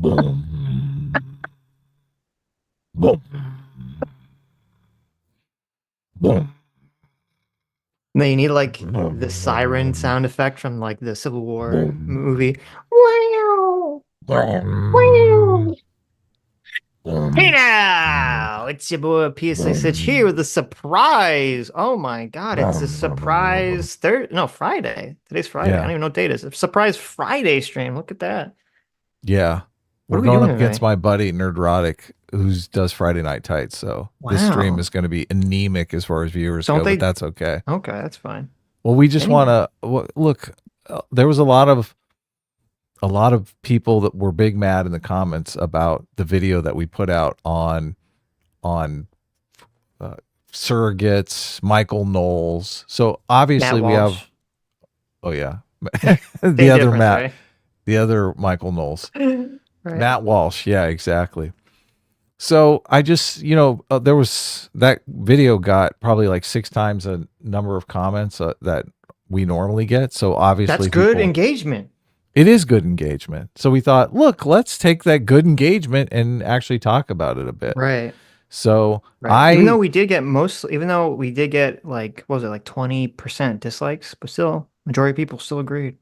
Boom. Boom. Boom. No, you need like the siren sound effect from like the Civil War movie. Wow! Wow! Hey now, it's your boy PSA Sitch here with a surprise. Oh my God, it's a surprise Friday. Today's Friday. I don't Yeah. even know what date it is. A surprise Friday stream. Look at that. Yeah. What We're are we going doing up against today? my buddy Nerdrotic, who does Friday Night Tights. So this stream Wow. is going to be anemic as far as viewers Don't go, but they? that's okay. Okay, that's fine. Well, we just want Anyway, to look. There was a lot of people that were big mad in the comments about the video that we put out on uh, surrogates, Michael Knowles. So Matt obviously we have. Walsh. Oh yeah, the Same other difference, Matt, right? the other Michael Knowles, Right. Matt Walsh. Yeah, exactly. So I just, there was that video got probably like 6 times a number of comments that we normally get. So That's obviously good people, engagement. it is good engagement. So we thought, look, let's take that good engagement and actually talk about it a bit. Right. So Right. I, Even though we did get like, what was it, like 20% dislikes, but still, majority of people still agreed.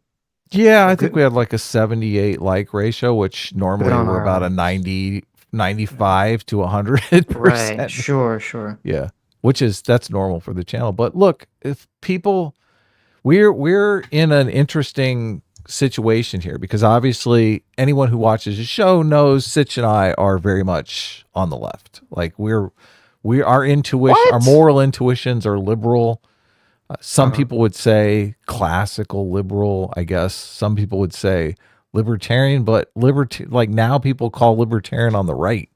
yeah, So I think we good, had like a 78 like ratio, which good normally on we're our about a audience. 90, Yeah. 95 to Right. 100%. Sure, sure. Yeah, that's normal for the channel. But look, if people, we're in an interesting situation here because obviously anyone who watches the show knows Sitch and I are very much on the left. Like our What? moral intuitions are liberal. Some Uh-huh. people would say classical liberal, I guess. Some people would say libertarian, but like now people call libertarian on the right.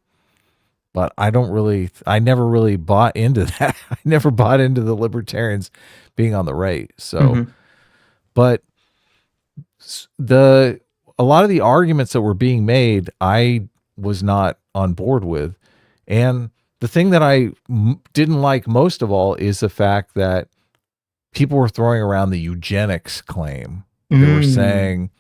But I never really bought into that. I never bought into the libertarians being on the right. So, Hmm. but the a lot of the arguments that were being made, I was not on board with. And the thing that I didn't like most of all is the fact that people were throwing around the eugenics claim. They were Mm. saying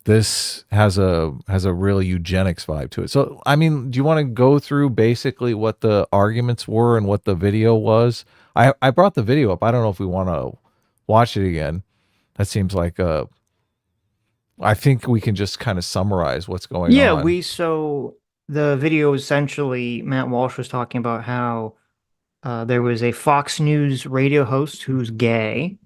this has a real eugenics vibe to it. So, I mean, do you want to go through basically what the arguments were and what the video was? I brought the video up. I don't know if we want to watch it again. That seems like I think we can just kind of summarize what's going Yeah, on. so the video essentially, Matt Walsh was talking about how there was a Fox News radio host who's gay,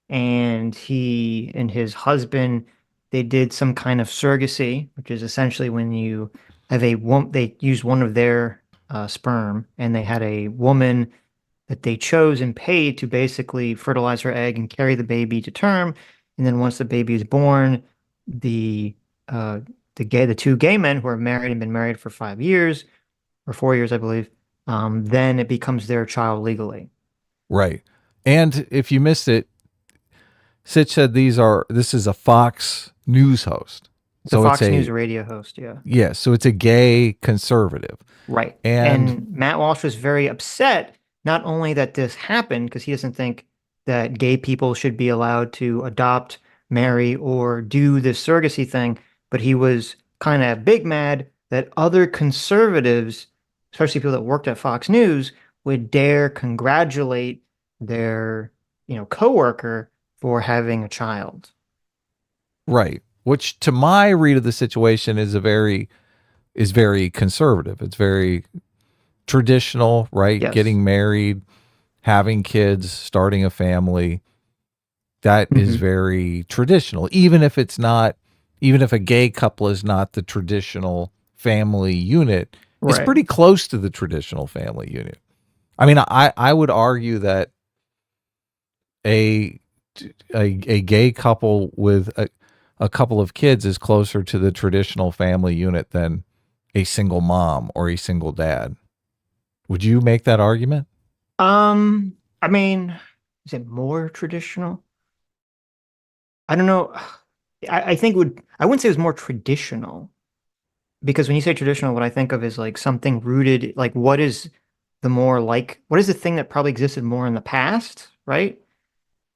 and he and his husband, they did some kind of surrogacy, which is essentially when you have a woman, they use one of their sperm, and they had a woman that they chose and paid to basically fertilize her egg and carry the baby to term. And then once the baby is born, the uh, the two gay men who are married and been married for 5 years or 4 years, I believe, then it becomes their child legally. Right. And if you missed it, Sitch said this is a Fox News host. The So it's Fox a News radio host, yeah. yeah, so it's a gay conservative. Right. And And Matt Walsh was very upset, not only that this happened, because he doesn't think that gay people should be allowed to adopt, marry, or do this surrogacy thing, but he was kind of big mad that other conservatives, especially people that worked at Fox News, would dare congratulate their, coworker for having a child. right, which to my read of the situation is very conservative. It's very traditional, right? Yes. Getting married, having kids, starting a family. That is Hmm. very traditional. Even if a gay couple is not the traditional family unit, it's Right. pretty close to the traditional family unit. I mean, I would argue that a a gay couple with a couple of kids is closer to the traditional family unit than a single mom or a single dad. Would you make that argument? I mean, is it more traditional? I don't know. I think I wouldn't say it was more traditional, because when you say traditional, what I think of is like something rooted, like what is the thing that probably existed more in the past, right?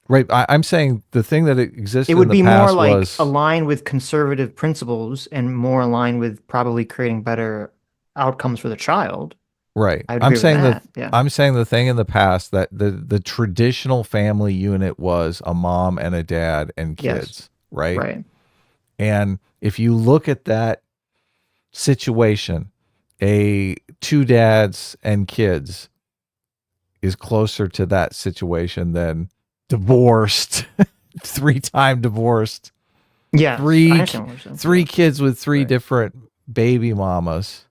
Right. I'm saying the thing that It existed in would the be more past like was aligned with conservative principles and more aligned with probably creating better outcomes for the child. right. I would agree with that. Yeah. I'm saying the thing in the past that the traditional family unit was a mom and a dad and Yes. kids, right? Right. And if you look at that situation, a two dads and kids is closer to that situation than divorced, three-time divorced, Yes. I three understand what you're saying. three Yeah. kids with three Right. different baby mamas,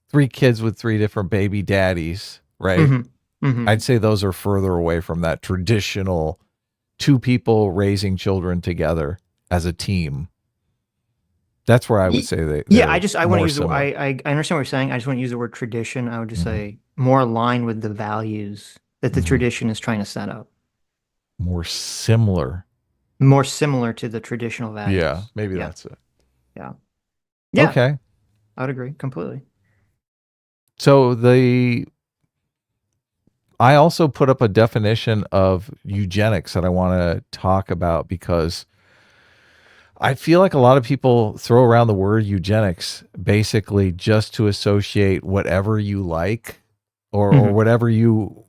three kids with three different baby daddies, right? Hmm. Hmm. I'd say those are further away from that traditional two people raising children together as a team. That's where I would say Yeah, they're I want to more use the similar. I understand what you're saying. I just want to use the word tradition. I would just Hmm. say more aligned with the values that the Hmm. tradition is trying to set up. More similar. More similar to the traditional Yeah, values. maybe Yeah. that's it. Yeah. Yeah. Okay. I would agree completely. So I also put up a definition of eugenics that I want to talk about because I feel like a lot of people throw around the word eugenics basically just to associate whatever you like or Hmm. whatever you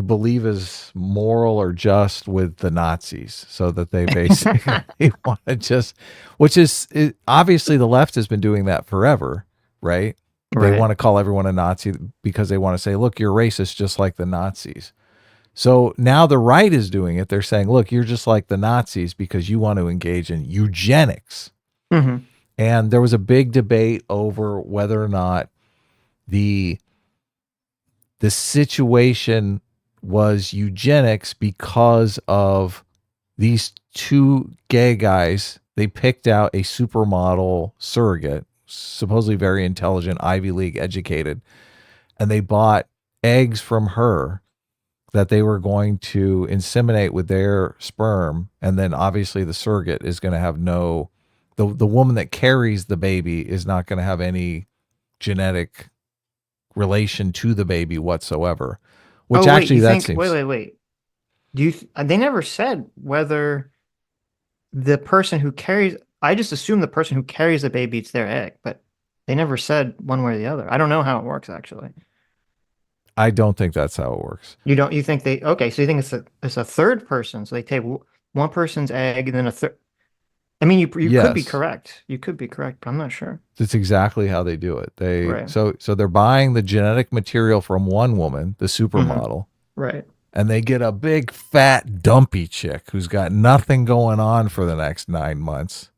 believe is moral or just with the Nazis so that they basically want to just which is obviously the left has been doing that forever, right? They Right. want to call everyone a Nazi because they want to say, look, you're racist just like the Nazis. So now the right is doing it. They're saying, look, you're just like the Nazis because you want to engage in eugenics. Hmm. And there was a big debate over whether or not the the situation was eugenics because of these two gay guys. They picked out a supermodel surrogate, supposedly very intelligent, Ivy League educated, and they bought eggs from her that they were going to inseminate with their sperm, and then obviously the surrogate is going to have no the woman that carries the baby is not going to have any genetic relation to the baby whatsoever, which Oh, wait, actually you that think, seems wait. They never said whether the person who carries, I just assume the person who carries the baby eats their egg, but they never said one way or the other. I don't know how it works actually. I don't think that's how it works. You think okay, so you think it's a third person. So they take one person's egg and then a third. I mean, you could be Yes, correct. You could be correct, but I'm not sure. that's exactly how they do it. They Right. so they're buying the genetic material from one woman, the Hmm. supermodel, Right. and they get a big fat dumpy chick who's got nothing going on for the next 9 months.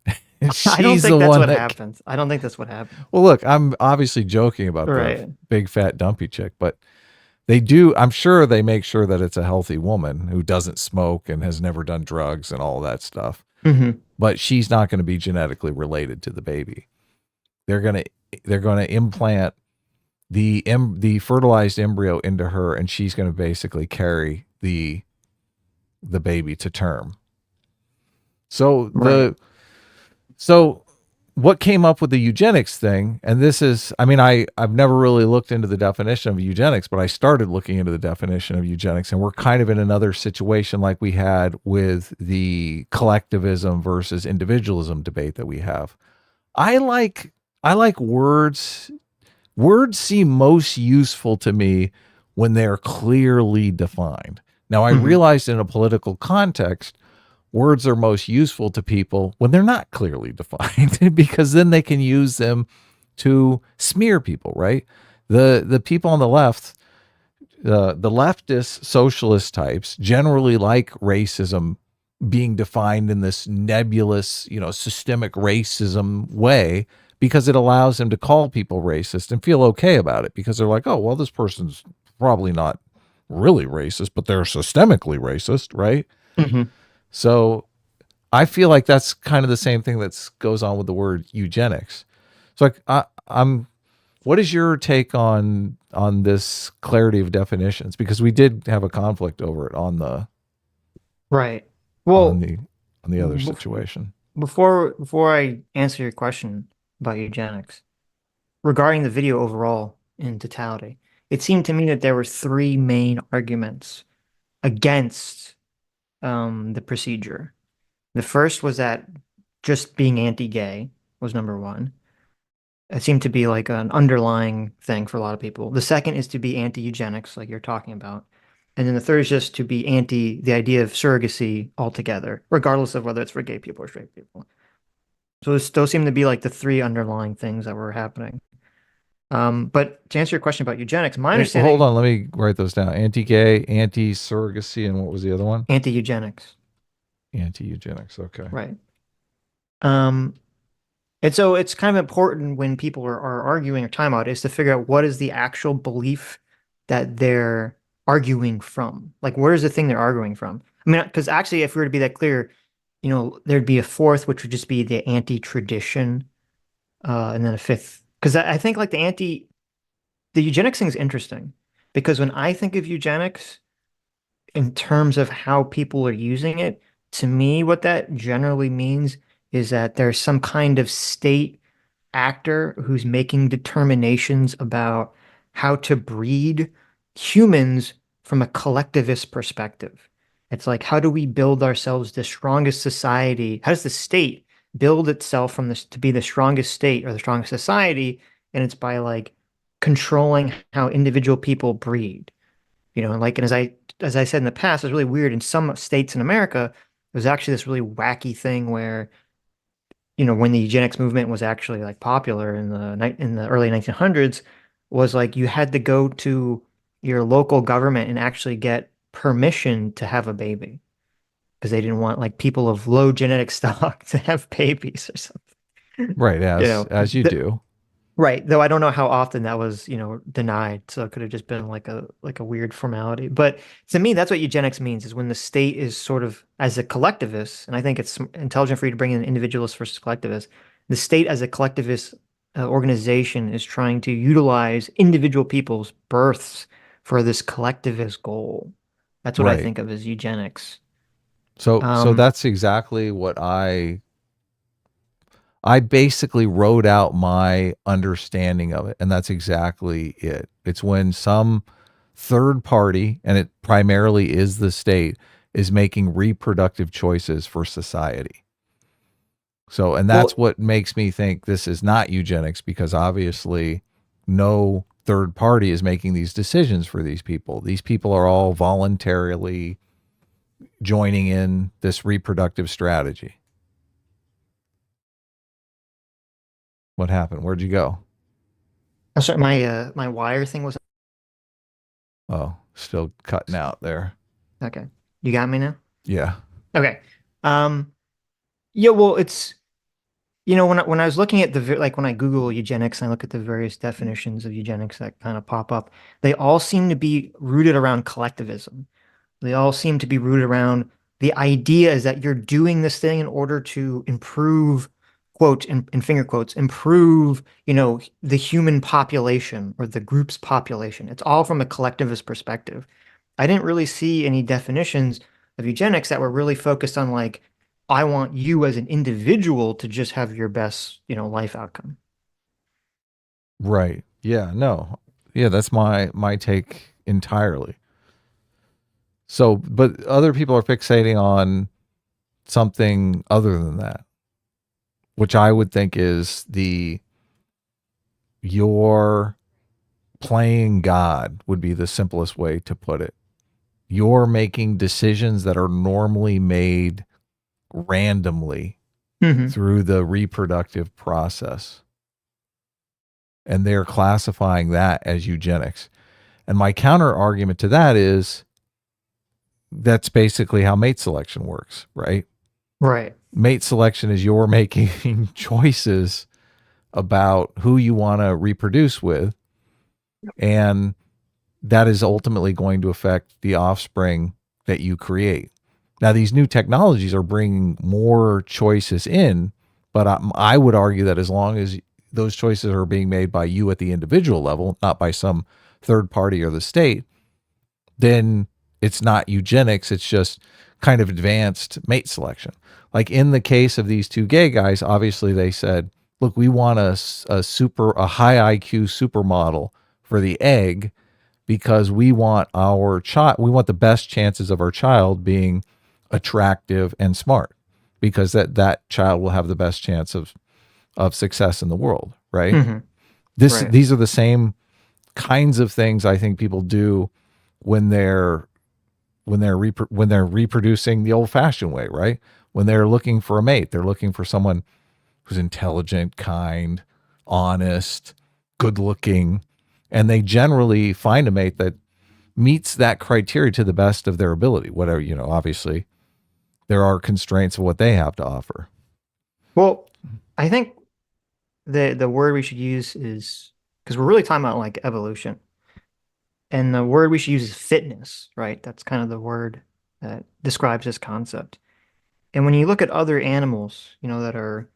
And I don't she's the think that's one what that happens. I don't think that's what happens. well, look, I'm obviously joking about the Right. big fat dumpy chick, but they do, I'm sure they make sure that it's a healthy woman who doesn't smoke and has never done drugs and all that stuff. Hmm. But she's not going to be genetically related to the baby. They're going to they're going to implant the fertilized embryo into her, and she's going to basically carry the baby to term. So Right. so what came up with the eugenics thing, and this is, I mean, I've never really looked into the definition of eugenics, but I started looking into the definition of eugenics, and we're kind of in another situation like we had with the collectivism versus individualism debate that we have. I like I like words. Words seem most useful to me when they're clearly defined. Now, I Hmm. realized in a political context, words are most useful to people when they're not clearly defined because then they can use them to smear people, right? The people on the left, the leftist socialist types generally like racism being defined in this nebulous, systemic racism way because it allows them to call people racist and feel okay about it because they're like, oh, well, this person's probably not really racist, but they're systemically racist, right? Hmm. So I feel like that's kind of the same thing that goes on with the word eugenics. So like I'm what is your take on this clarity of definitions? Because we did have a conflict over it Right. on Well, the on the other bef- situation. before I answer your question about eugenics, regarding the video overall in totality, it seemed to me that there were three main arguments against the procedure. The first was that just being anti-gay was number one. It seemed to be like an underlying thing for a lot of people. The second is to be anti-eugenics, like you're talking about. And then the third is just to be anti the idea of surrogacy altogether, regardless of whether it's for gay people or straight people. So those seem to be like the three underlying things that were happening. But to answer your question about eugenics, my Hold understanding, on, let me write those down. Anti-gay, anti-surrogacy, and what was the other one? anti-eugenics, Anti-eugenics. Okay. right? Um, and so it's kind of important when people are arguing or time out is to figure out what is the actual belief that they're arguing from. Like, where is the thing they're arguing from? I mean, because actually, if we were to be that clear, there'd be a fourth, which would just be the anti-tradition, and then a fifth. Because I think like the eugenics thing is interesting because when I think of eugenics in terms of how people are using it, to me, what that generally means is that there's some kind of state actor who's making determinations about how to breed humans from a collectivist perspective. It's like, how do we build ourselves the strongest society? How does the state build itself from this to be the strongest state or the strongest society? And it's by like controlling how individual people breed. And as I said in the past, it's really weird. In some states in America, there's actually this really wacky thing where when the eugenics movement was actually like popular in the early 1900s, was like you had to go to your local government and actually get permission to have a baby because they didn't want like people of low genetic stock to have babies or something. Right, You as know, as you the, do. Right, though I don't know how often that was, denied. So it could have just been like a weird formality. But to me, that's what eugenics means is when the state is sort of as a collectivist, and I think it's intelligent for you to bring in individualists versus collectivists. The state as a collectivist organization is trying to utilize individual people's births for this collectivist goal. That's what I Right. think of as eugenics. So Um, that's exactly what I basically wrote out my understanding of it, and that's exactly it. It's when some third party, and it primarily is the state, is making reproductive choices for society. So, and that's well, what makes me think this is not eugenics because obviously no third party is making these decisions for these people. These people are all voluntarily joining in this reproductive strategy. What happened? Where'd you go? I'm sorry, my wire thing was Oh, still cutting out there. okay. You got me now? Yeah. Okay. Um, yeah, well, it's when I was looking at like when I Google eugenics and I look at the various definitions of eugenics that kind of pop up, they all seem to be rooted around collectivism. They all seem to be rooted around the idea is that you're doing this thing in order to improve, quote, in finger quotes, improve, the human population or the group's population. It's all from a collectivist perspective. I didn't really see any definitions of eugenics that were really focused on like, I want you as an individual to just have your best, life outcome. Right. Yeah. No. Yeah, that's my take entirely. So, but other people are fixating on something other than that, which I would think is you're playing God would be the simplest way to put it. You're making decisions that are normally made randomly Hmm. through the reproductive process. And they're classifying that as eugenics. And my counter argument to that is that's basically how mate selection works, right? Right. Mate selection is you're making choices about who you want to reproduce with. And that is ultimately going to affect the offspring that you create. Now, these new technologies are bringing more choices in, but I would argue that as long as those choices are being made by you at the individual level, not by some third party or the state, then it's not eugenics. It's just kind of advanced mate selection. Like in the case of these two gay guys, obviously they said, look, we want a high IQ supermodel for the egg because we want our child, we want the best chances of our child being attractive, and smart, because that child will have the best chance of success in the world, right? Hmm. Right. These are the same kinds of things I think people do when they're reproducing the old-fashioned way, right? When they're looking for a mate, they're looking for someone who's intelligent, kind, honest, good-looking, and they generally find a mate that meets that criteria to the best of their ability. Whatever, obviously there are constraints of what they have to offer. Well, I think the word we should use is, because we're really talking about like evolution, and the word we should use is fitness, right? That's kind of the word that describes this concept. And when you look at other animals, that are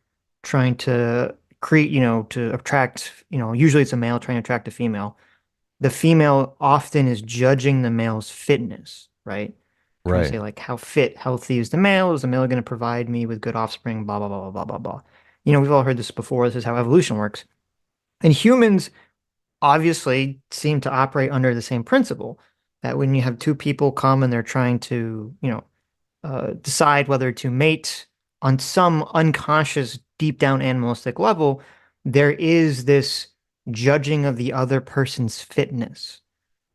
trying to create, to attract, usually it's a male trying to attract a female. The female often is judging the male's fitness, right? Trying to Right. say like how fit, healthy is the male? Is the male going to provide me with good offspring? Blah, blah, blah, blah, blah, blah, blah. We've all heard this before. This is how evolution works. And humans obviously seem to operate under the same principle that when you have two people come and they're trying to, decide whether to mate on some unconscious, deep down animalistic level, there is this judging of the other person's fitness.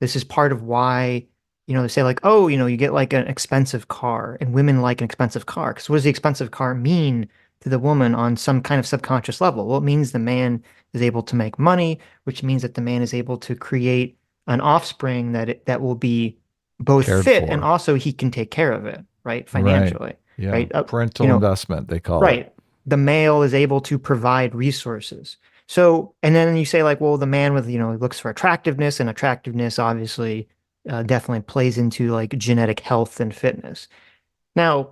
This is part of why, they say like, oh, you get like an expensive car, and women like an expensive car. Because what does the expensive car mean to the woman on some kind of subconscious level? Well, it means the man is able to make money, which means that the man is able to create an offspring that will be both Cared fit and for. also he can take care of it, right? Right. Financially, Yeah. right? You Parental know, investment, they call it. right. The male is able to provide resources. So, and then you say like, well, the man with, looks for attractiveness, and attractiveness obviously definitely plays into like genetic health and fitness. Now,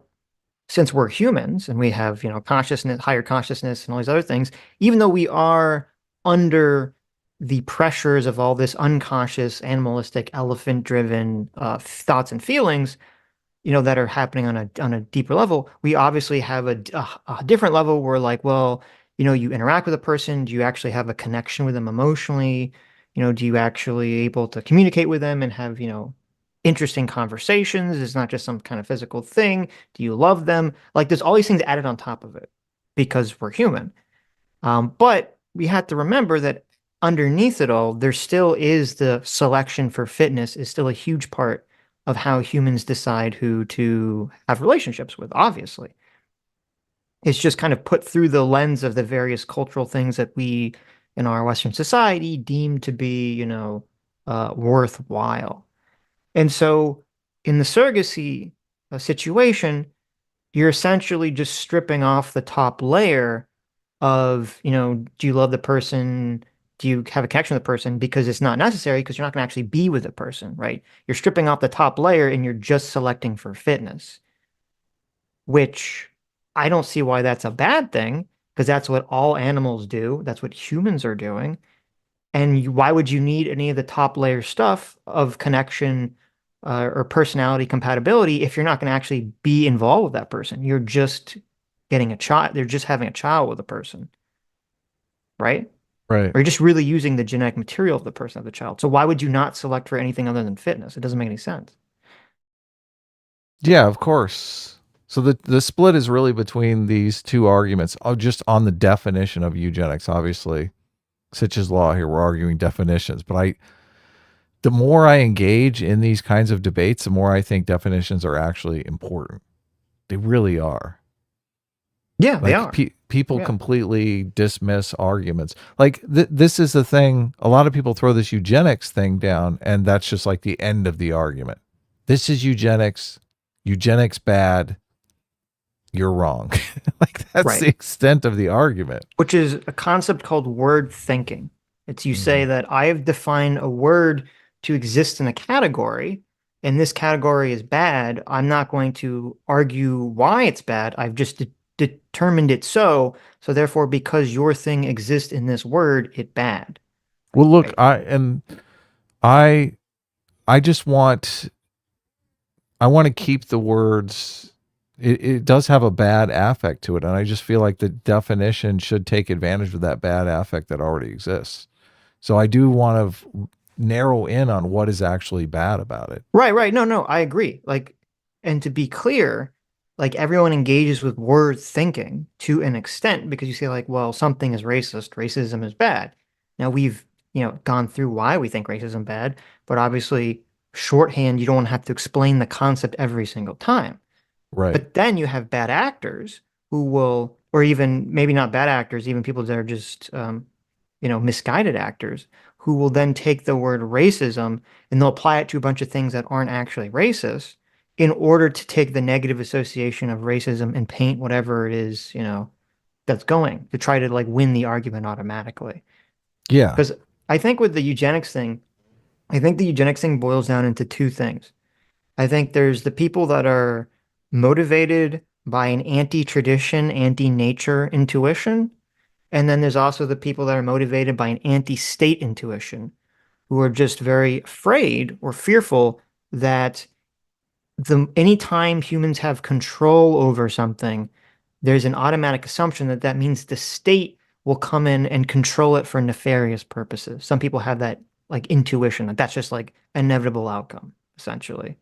since we're humans and we have, consciousness, higher consciousness and all these other things, even though we are under the pressures of all this unconscious, animalistic, elephant-driven thoughts and feelings, that are happening on a deeper level, we obviously have a different level where like, well, you interact with a person, do you actually have a connection with them emotionally? Do you actually able to communicate with them and have, interesting conversations? It's not just some kind of physical thing. Do you love them? Like there's all these things added on top of it because we're human. But we have to remember that underneath it all, there still is the selection for fitness is still a huge part of how humans decide who to have relationships with, obviously. It's just kind of put through the lens of the various cultural things that we in our Western society deem to be, worthwhile. And so in the surrogacy situation, you're essentially just stripping off the top layer of, do you love the person? Do you have a connection with the person? Because it's not necessary because you're not going to actually be with the person, right? You're stripping off the top layer and you're just selecting for fitness, which I don't see why that's a bad thing because that's what all animals do. That's what humans are doing. And why would you need any of the top layer stuff of connection or personality compatibility if you're not going to actually be involved with that person? You're just getting a child. They're just having a child with a person, right? Right. Or you're just really using the genetic material of the person of the child. So why would you not select for anything other than fitness? It doesn't make any sense. Yeah, of course. So the split is really between these two arguments, just on the definition of eugenics. Obviously, Sitch's law here, we're arguing definitions, but the more I engage in these kinds of debates, the more I think definitions are actually important. They really are. Yeah, they Like are. people Yeah. completely dismiss arguments. Like this is the thing. A lot of people throw this eugenics thing down, and that's just like the end of the argument. This is eugenics. Eugenics bad. You're wrong. Like that's the Right. extent of the argument. Which is a concept called word thinking. It's you say Mhm. that I have defined a word to exist in a category, and this category is bad. I'm not going to argue why it's bad. I've just determined it so. So therefore, because your thing exists in this word, it bad. Well, look, Right. I I just want to keep the words. It does have a bad affect to it, and I just feel like the definition should take advantage of that bad affect that already exists. So I do want to narrow in on what is actually bad about it. Right, right. No, no, I agree. Like, and to be clear, like everyone engages with word thinking to an extent because you say like, well, something is racist, racism is bad. Now we've, gone through why we think racism bad, but obviously shorthand, you don't have to explain the concept every single time. Right. But then you have bad actors who will, or even maybe not bad actors, even people that are just, misguided actors who will then take the word racism and they'll apply it to a bunch of things that aren't actually racist in order to take the negative association of racism and paint whatever it is, that's going to try to like win the argument automatically. Yeah. Because I think with the eugenics thing, I think the eugenics thing boils down into two things. I think there's the people that are motivated by an anti-tradition, anti-nature intuition. And then there's also the people that are motivated by an anti-state intuition, who are just very afraid or fearful that anytime humans have control over something, there's an automatic assumption that that means the state will come in and control it for nefarious purposes. Some people have that like intuition that that's just like inevitable outcome, essentially.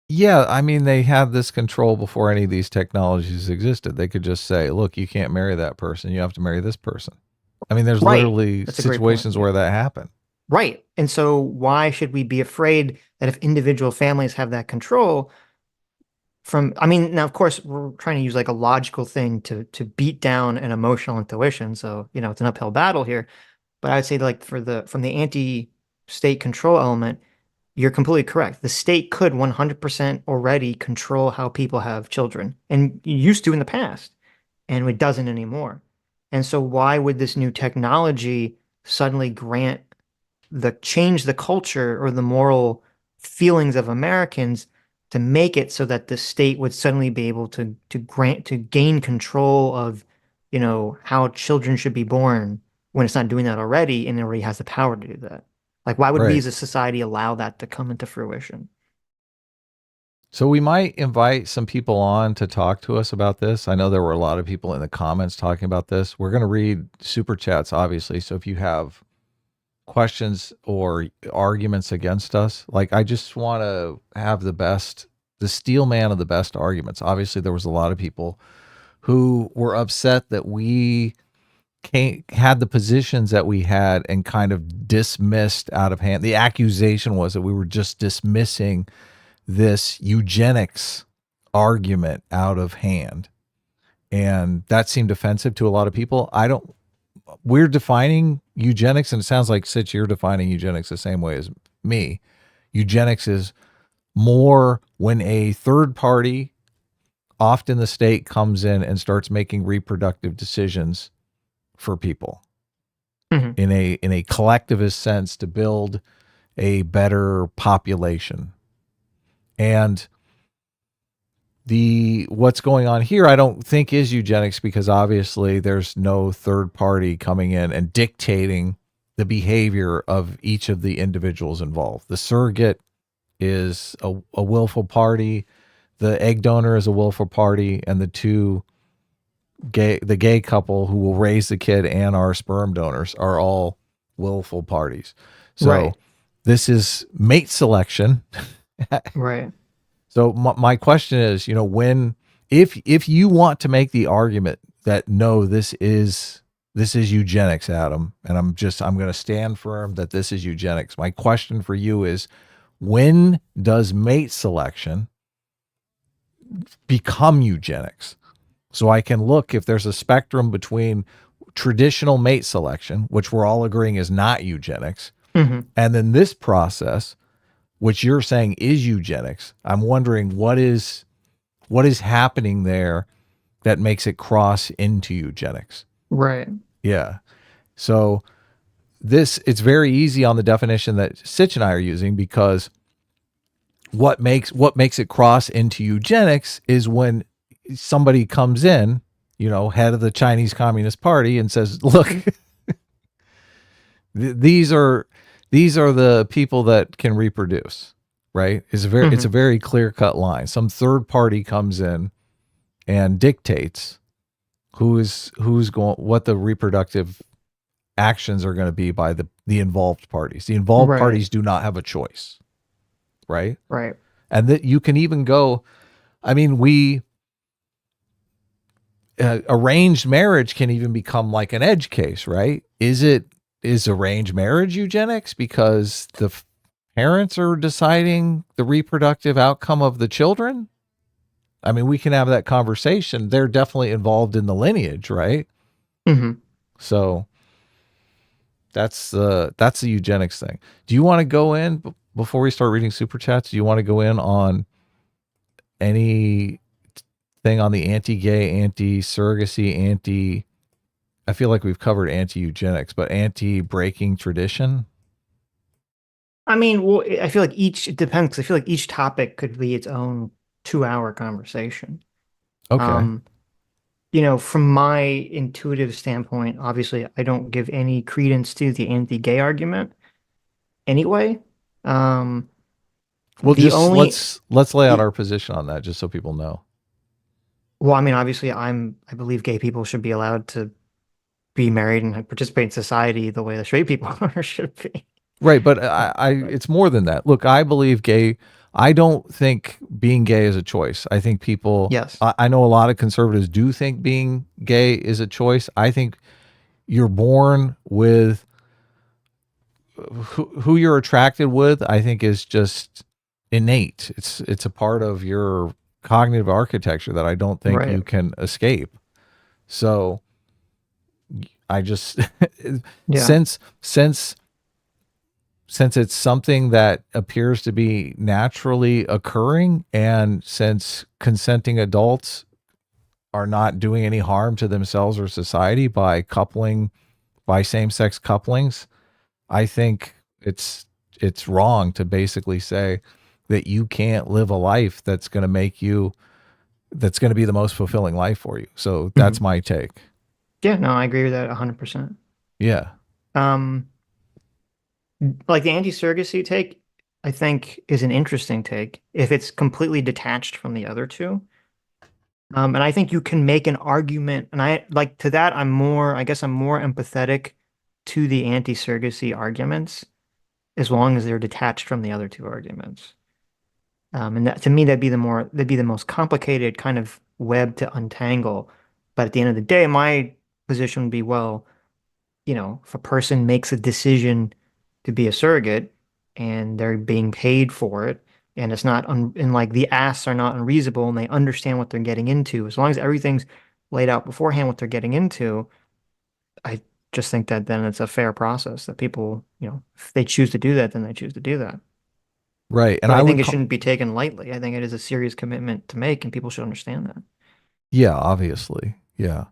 Yeah, I mean, they had this control before any of these technologies existed. They could just say, look, you can't marry that person. You have to marry this person. I mean, there's Right. literally That's a great point. situations Yeah. where that happen. Right. And so why should we be afraid that if individual families have that control from, I mean, now of course we're trying to use like a logical thing to beat down an emotional intuition. So, it's an uphill battle here. But I would say like for the from the anti-state control element, you're completely correct. The state could 100% already control how people have children and used to in the past, and it doesn't anymore. And so why would this new technology suddenly grant change the culture or the moral feelings of Americans to make it so that the state would suddenly be able to gain control of, how children should be born when it's not doing that already and it already has the power to do that. Like, why would we Right. as a society allow that to come into fruition? So we might invite some people on to talk to us about this. I know there were a lot of people in the comments talking about this. We're going to read super chats, obviously. So if you have questions or arguments against us, like I just want to have the steel man of the best arguments. Obviously, there was a lot of people who were upset that we had the positions that we had and kind of dismissed out of hand. The accusation was that we were just dismissing this eugenics argument out of hand. And that seemed offensive to a lot of people. We're defining eugenics, and it sounds like, Sitch, you're defining eugenics the same way as me. Eugenics is more when a third party, often the state, comes in and starts making reproductive decisions for people Mhm. in a collectivist sense to build a better population. And the what's going on here I don't think is eugenics, because obviously there's no third party coming in and dictating the behavior of each of the individuals involved. The surrogate is a willful party, the egg donor is a willful party, and the gay couple who will raise the kid and our sperm donors are all willful parties. So Right, this is mate selection. right. So my question is, when if you want to make the argument that no, this is eugenics, Adam, and I'm going to stand firm that this is eugenics. My question for you is, when does mate selection become eugenics? So I can look if there's a spectrum between traditional mate selection, which we're all agreeing is not eugenics, Hmm. and then this process, which you're saying is eugenics. I'm wondering what is happening there that makes it cross into eugenics. Right. Yeah. So it's very easy on the definition that Sitch and I are using, because what makes it cross into eugenics is when somebody comes in, head of the Chinese Communist Party, and says, "Look, these are the people that can reproduce." Right? It's a Hmm. very clear cut line. Some third party comes in and dictates who's going, what the reproductive actions are going to be by the involved parties. The involved Right, parties do not have a choice, right? right. And that you can even go I mean, arranged marriage can even become like an edge case, right? Is arranged marriage eugenics because parents are deciding the reproductive outcome of the children? I mean, we can have that conversation. They're definitely involved in the lineage, right? Hmm. So that's the eugenics thing. Do you want to go in before we start reading super chats? Do you want to go in on any thing on the anti-gay, anti-surrogacy, anti? I feel like we've covered anti-eugenics, but anti-breaking tradition. I mean, well, I feel like it depends, 'cause I feel like each topic could be its own 2-hour conversation. Okay. Um, from my intuitive standpoint, obviously, I don't give any credence to the anti-gay argument anyway. Um, Well, the just only let's lay out the our position on that, just so people know. Well, I mean, obviously, I believe gay people should be allowed to be married and participate in society the way the straight people should be. Right, but But it's more than that. Look, I believe gay. I don't think being gay is a choice. I think people. yes, I know a lot of conservatives do think being gay is a choice. I think you're born with who you're attracted with. I think is just innate. It's a part of your cognitive architecture that I don't think right, you can escape. So I just yeah, since since it's something that appears to be naturally occurring, and since consenting adults are not doing any harm to themselves or society by coupling, by same-sex couplings, I think it's wrong to basically say that you can't live a life that's going to be the most fulfilling life for you. So that's hmm, my take. yeah. No, I agree with that 100%. Yeah. Um, like the anti-surrogacy take, I think is an interesting take if it's completely detached from the other two. And I think you can make an argument, and I like to that. I guess I'm more empathetic to the anti-surrogacy arguments as long as they're detached from the other two arguments. And that to me, that'd be the most complicated kind of web to untangle. But at the end of the day, my position would be, well, if a person makes a decision to be a surrogate and they're being paid for it, and it's not un and like the asks are not unreasonable and they understand what they're getting into, as long as everything's laid out beforehand what they're getting into, I just think that then it's a fair process that people, if they choose to do that, then they choose to do that. Right. And But I I think would it call, shouldn't be taken lightly. I think it is a serious commitment to make, and people should understand that. yeah, obviously. Yeah.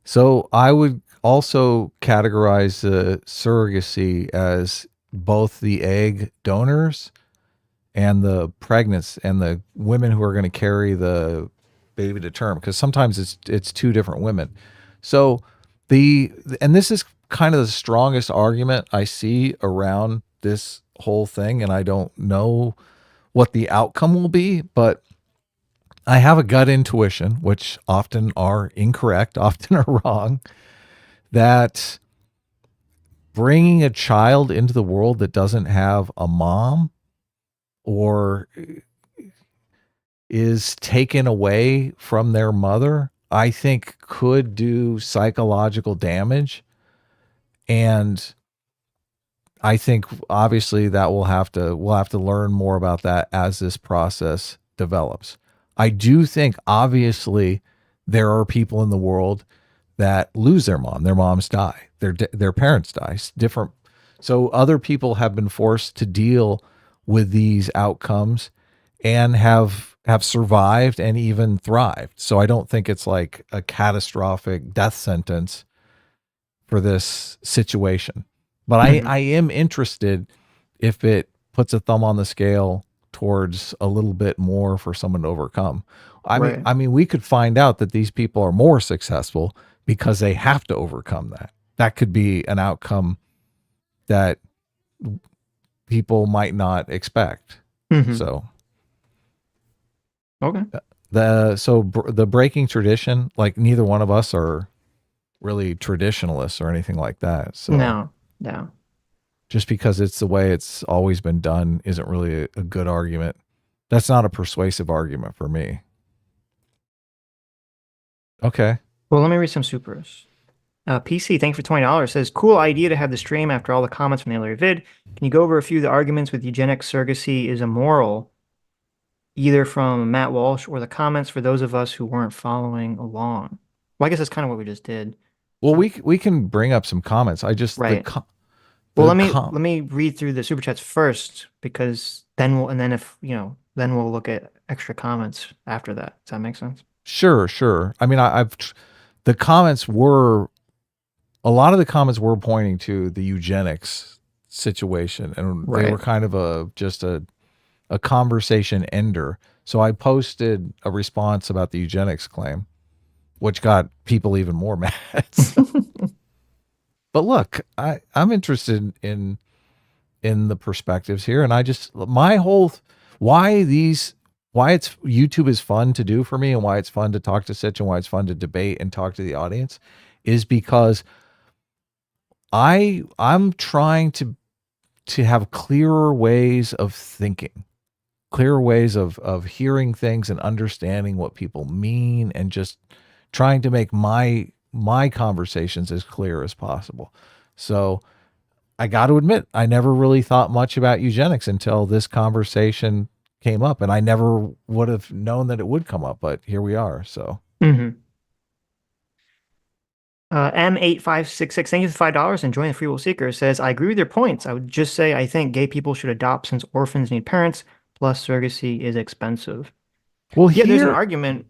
So I would also categorize the surrogacy as both the egg donors and the pregnants and the women who are going to carry the baby to term, because sometimes it's two different women. So the and this is kind of the strongest argument I see around this whole thing, and I don't know what the outcome will be, but I have a gut intuition, which often are incorrect, often are wrong, that bringing a child into the world that doesn't have a mom or is taken away from their mother, I think could do psychological damage. And I think obviously that we'll have to learn more about that as this process develops. I do think obviously there are people in the world that lose their mom. Their moms die. Their parents die. Different. So other people have been forced to deal with these outcomes and have survived and even thrived. So I don't think it's like a catastrophic death sentence for this situation. But Hmm. I am interested if it puts a thumb on the scale towards a little bit more for someone to overcome. Right. I mean, we could find out that these people are more successful because they have to overcome that. That could be an outcome that people might not expect. Hmm. So Okay. the breaking tradition, like neither one of us are really traditionalists or anything like that. So No, no. just because it's the way it's always been done isn't really a good argument. That's not a persuasive argument for me. Okay. Well, let me read some supers. PC, thanks for $20. Says, cool idea to have the stream after all the comments from the earlier vid. Can you go over a few of the arguments with eugenics surrogacy is immoral, either from Matt Walsh or the comments for those of us who weren't following along? Well, I guess that's kind of what we just did. Well, Uh, we can bring up some comments. I just right. Well, the let me com let me read through the super chats first because then we'll and then if then we'll look at extra comments after that. Does that make sense? Sure, sure. I mean, the comments were a lot of the comments were pointing to the eugenics situation, and they were Right. kind of a conversation ender. So I posted a response about the eugenics claim, which got people even more mad. So, but look, I'm interested in the perspectives here, and I just my whole why these why it's YouTube is fun to do for me, and why it's fun to talk to Sitch, and why it's fun to debate and talk to the audience is because I'm trying to have clearer ways of thinking, clearer ways of hearing things and understanding what people mean, and just trying to make my conversations as clear as possible. So I got to admit, I never really thought much about eugenics until this conversation came up, and I never would have known that it would come up, but here we are. So, hmm M8566, thank you for $5 and join the Free Will Seeker says, I agree with your points. I would just say I think gay people should adopt since orphans need parents, plus surrogacy is expensive. well, Yeah, there's an here, argument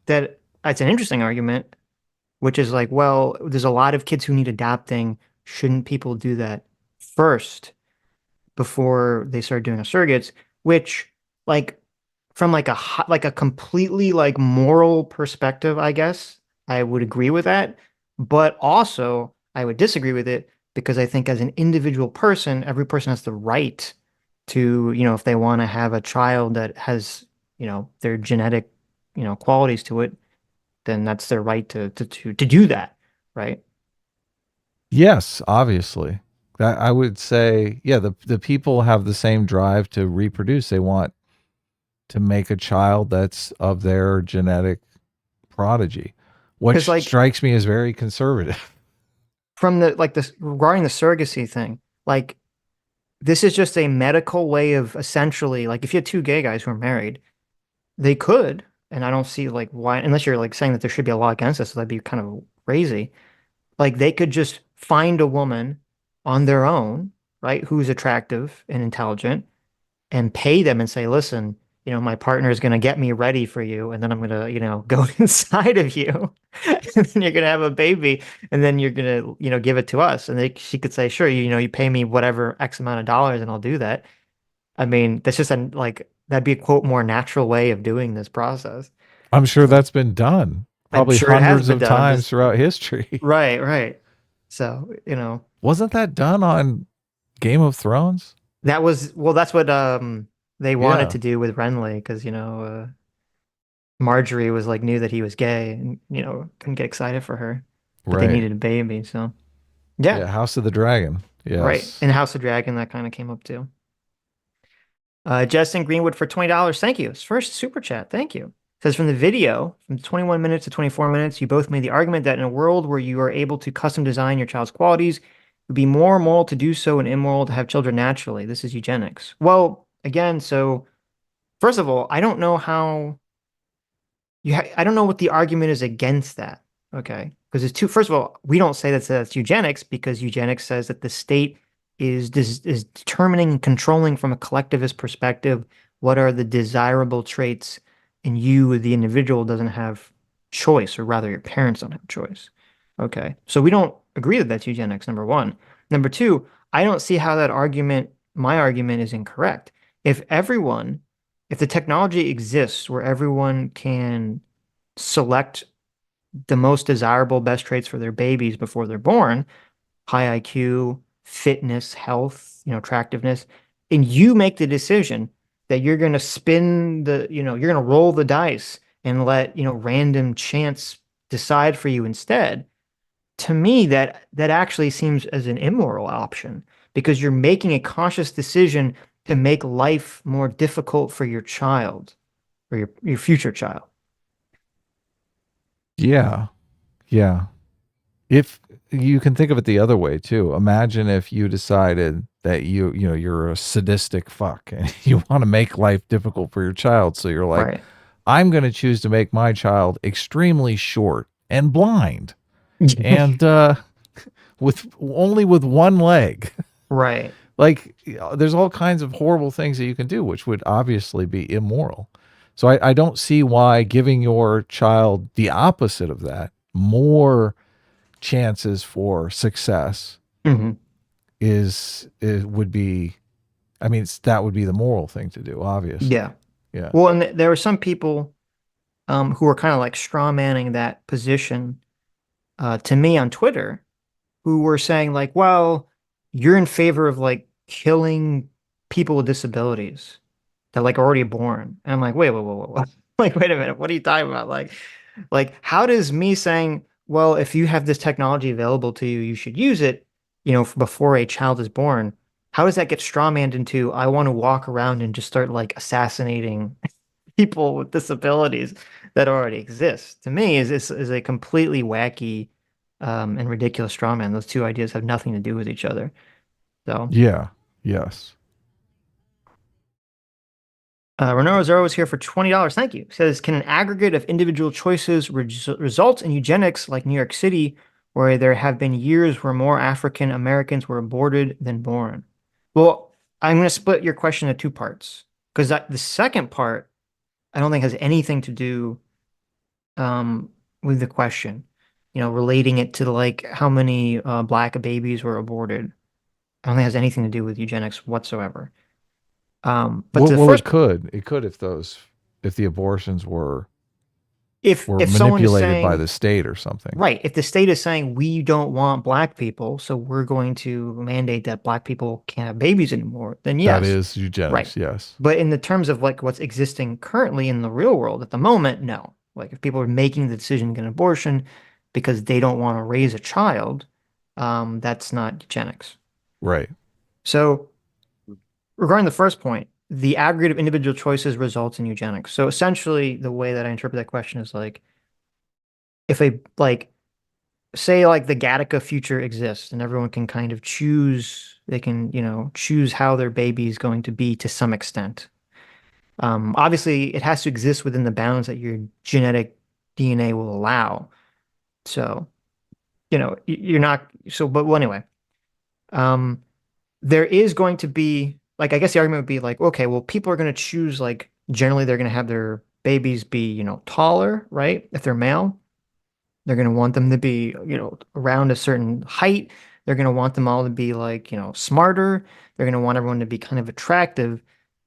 that it's an interesting argument, which is like, well, there's a lot of kids who need adopting. Shouldn't people do that first before they start doing a surrogates? Which, like, from like a completely like moral perspective, I guess I would agree with that, but also I would disagree with it because I think as an individual person, every person has the right to, if they want to have a child that has, their genetic, qualities to it, then that's their right to do that, right? yes, obviously, that I would say, yeah, the people have the same drive to reproduce. They want to make a child that's of their genetic prodigy, Because which like strikes me as very conservative. from the like this regarding the surrogacy thing, like this is just a medical way of essentially like if you had two gay guys who are married, they could, and I don't see like why, unless you're like saying that there should be a law against this, so that'd be kind of crazy. Like they could just find a woman on their own, right, who's attractive and intelligent, and pay them and say, listen, my partner is going to get me ready for you, and then I'm going to, go inside of you, and then you're going to have a baby, and then you're going to, give it to us. And she could say, sure, you pay me whatever X amount of dollars, and I'll do that. I mean, that's just like that'd be a quote more natural way of doing this process. I'm sure So that's been done I'm probably sure it has hundreds been of done. I'm times just throughout history. right, right. So, Wasn't that done on Game of Thrones? that was well, that's what they wanted Yeah, to do with Renly because Marjorie was like knew that he was gay and couldn't get excited for her, but they right. needed a baby, so yeah, Yeah, House of the Dragon. right. Yes. In House of Dragon, that kind of came up too. Justin Greenwood for $20. Thank you. His first super chat. Thank you. Says from the video, from 21 minutes to 24 minutes, you both made the argument that in a world where you are able to custom design your child's qualities, it would be more moral to do so and immoral to have children naturally. This is eugenics. Well, again, so first of all, I don't know how I don't know what the argument is against that. Okay. Because it's first of all, we don't say that's eugenics because eugenics says that the state is determining and controlling from a collectivist perspective what are the desirable traits, and you, the individual, doesn't have choice, or rather, your parents don't have choice. Okay. So we don't agree that that's eugenics, number one. Number two, I don't see how my argument is incorrect. If everyone if the technology exists where everyone can select the most desirable best traits for their babies before they're born, high IQ, fitness, health, attractiveness, and you make the decision that you're going to you're going to roll the dice and let, random chance decide for you instead. To me, that actually seems as an immoral option because you're making a conscious decision to make life more difficult for your child or your future child. Yeah. Yeah. If you can think of it the other way too. Imagine if you decided that you're a sadistic fuck and you want to make life difficult for your child. So you're like, Right. I'm going to choose to make my child extremely short and blind and with only with one leg. Right. Like, there's all kinds of horrible things that you can do, which would obviously be immoral. So I don't see why giving your child the opposite of that, more chances for success, Hmm. is would be. I mean, that would be the moral thing to do. Obviously, Yeah. yeah. Well, and there were some people who were kind of like straw manning that position to me on Twitter, who were saying like, well, you're in favor of like killing people with disabilities that like already born. And I'm like, wait, wait, wait, wait, wait. Like, wait a minute, what are you talking about? Like, how does me saying, well, if you have this technology available to you, you should use it, before a child is born, how does that get strawmanned into I want to walk around and just start like assassinating people with disabilities that already exist? To me, is a completely wacky and ridiculous straw man. Those two ideas have nothing to do with each other. So, Yeah. Yes. Renoro Zero is here for $20. Thank you. Says, can an aggregate of individual choices result in eugenics like New York City, where there have been years where more African Americans were aborted than born? Well, I'm going to split your question into two parts because the second part I don't think has anything to do um, with the question, relating it to like how many black babies were aborted. I don't think it has anything to do with eugenics whatsoever. But to the Well, it first, could. It could if the abortions were if someone is manipulated by saying, the state or something. right, if the state is saying we don't want black people, so we're going to mandate that black people can't have babies anymore, then That yes, is right. eugenics. Yes. But in the terms of like what's existing currently in the real world at the moment, no. Like if people are making the decision to get an abortion because they don't want to raise a child, that's not eugenics. Right. So regarding the first point, the aggregate of individual choices results in eugenics. So essentially, the way that I interpret that question is like if a like say like the Gattaca future exists and everyone can kind of choose, they can, choose how their baby is going to be to some extent. Obviously, it has to exist within the bounds that your genetic DNA will allow. So, you're not, so, but well, anyway, um, there is going to be, like, I guess the argument would be like, okay, well, people are going to choose, like, generally they're going to have their babies be, taller, right? If they're male. They're going to want them to be, around a certain height. They're going to want them all to be like, smarter. They're going to want everyone to be kind of attractive.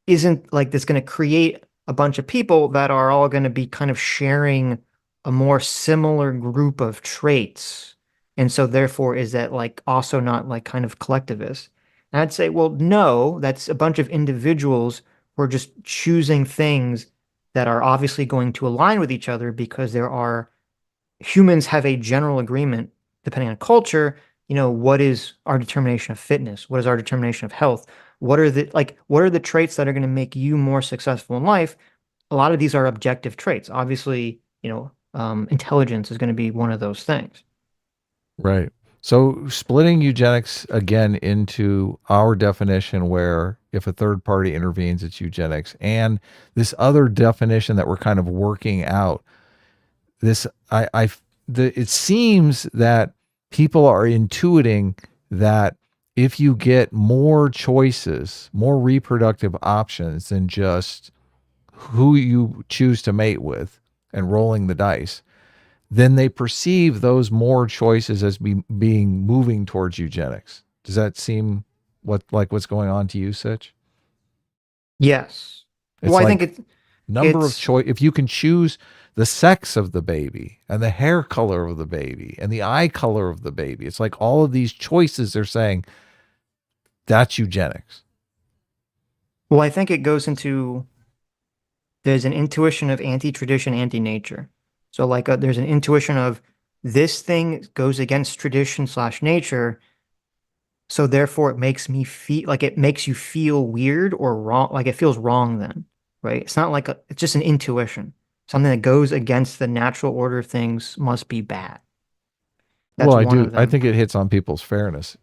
Isn't like this going to create a bunch of people that are all going to be kind of sharing a more similar group of traits? And so therefore, is that like also not like kind of collectivist? And I'd say, well, no, that's a bunch of individuals who are just choosing things that are obviously going to align with each other because there are humans have a general agreement, depending on culture, what is our determination of fitness? What is our determination of health? What are the traits that are going to make you more successful in life? A lot of these are objective traits. Obviously, intelligence is going to be one of those things. Right. So splitting eugenics again into our definition, where if a third party intervenes, it's eugenics, and this other definition that we're kind of working out. This it seems that people are intuiting that if you get more choices, more reproductive options than just who you choose to mate with and rolling the dice, then they perceive those more choices as being moving towards eugenics. Does that seem what's going on to you, Sitch? Yes. Well, It's I think like it's number of it's choice. If you can choose the sex of the baby and the hair color of the baby and the eye color of the baby, it's like all of these choices they're saying that's eugenics. well, I think it goes into there's an intuition of anti-tradition, anti-nature. So like there's an intuition of this thing goes against tradition slash nature. So therefore it makes me feel like it makes you feel weird or wrong, like it feels wrong then, right? It's not like it's just an intuition. Something that goes against the natural order of things must be bad. Well, That's I one do. of I them. think it hits on people's fairness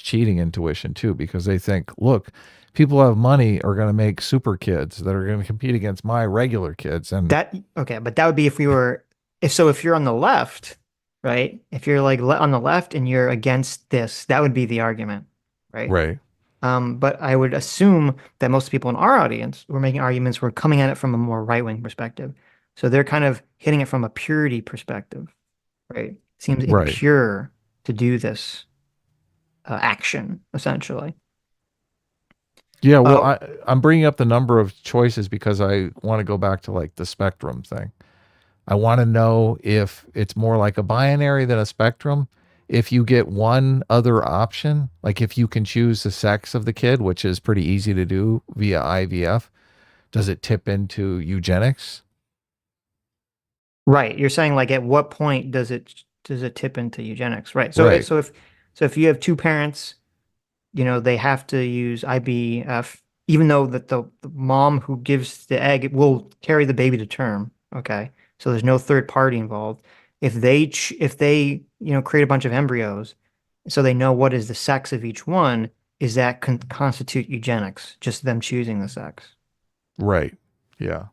cheating intuition too, because they think, look, people who have money are going to make super kids that are going to compete against my regular kids. And That okay, but that would be if we were if you're on the left, right? If you're like on the left and you're against this, that would be the argument, right? right, But I would assume that most people in our audience were making arguments, were coming at it from a more right-wing perspective. So they're kind of hitting it from a purity perspective, right? Seems right. impure to do this action, essentially. Yeah, well, Uh, I'm bringing up the number of choices because I want to go back to like the spectrum thing. I want to know if it's more like a binary than a spectrum. If you get one other option, like if you can choose the sex of the kid, which is pretty easy to do via IVF, does it tip into eugenics? right. You're saying like at what point does it tip into eugenics? Right. Right, So if you have two parents, they have to use IBF, even though that the mom who gives the egg will carry the baby to term. Okay. So there's no third party involved. If they create a bunch of embryos, so they know what is the sex of each one, is that constitute eugenics, just them choosing the sex? right. Yeah,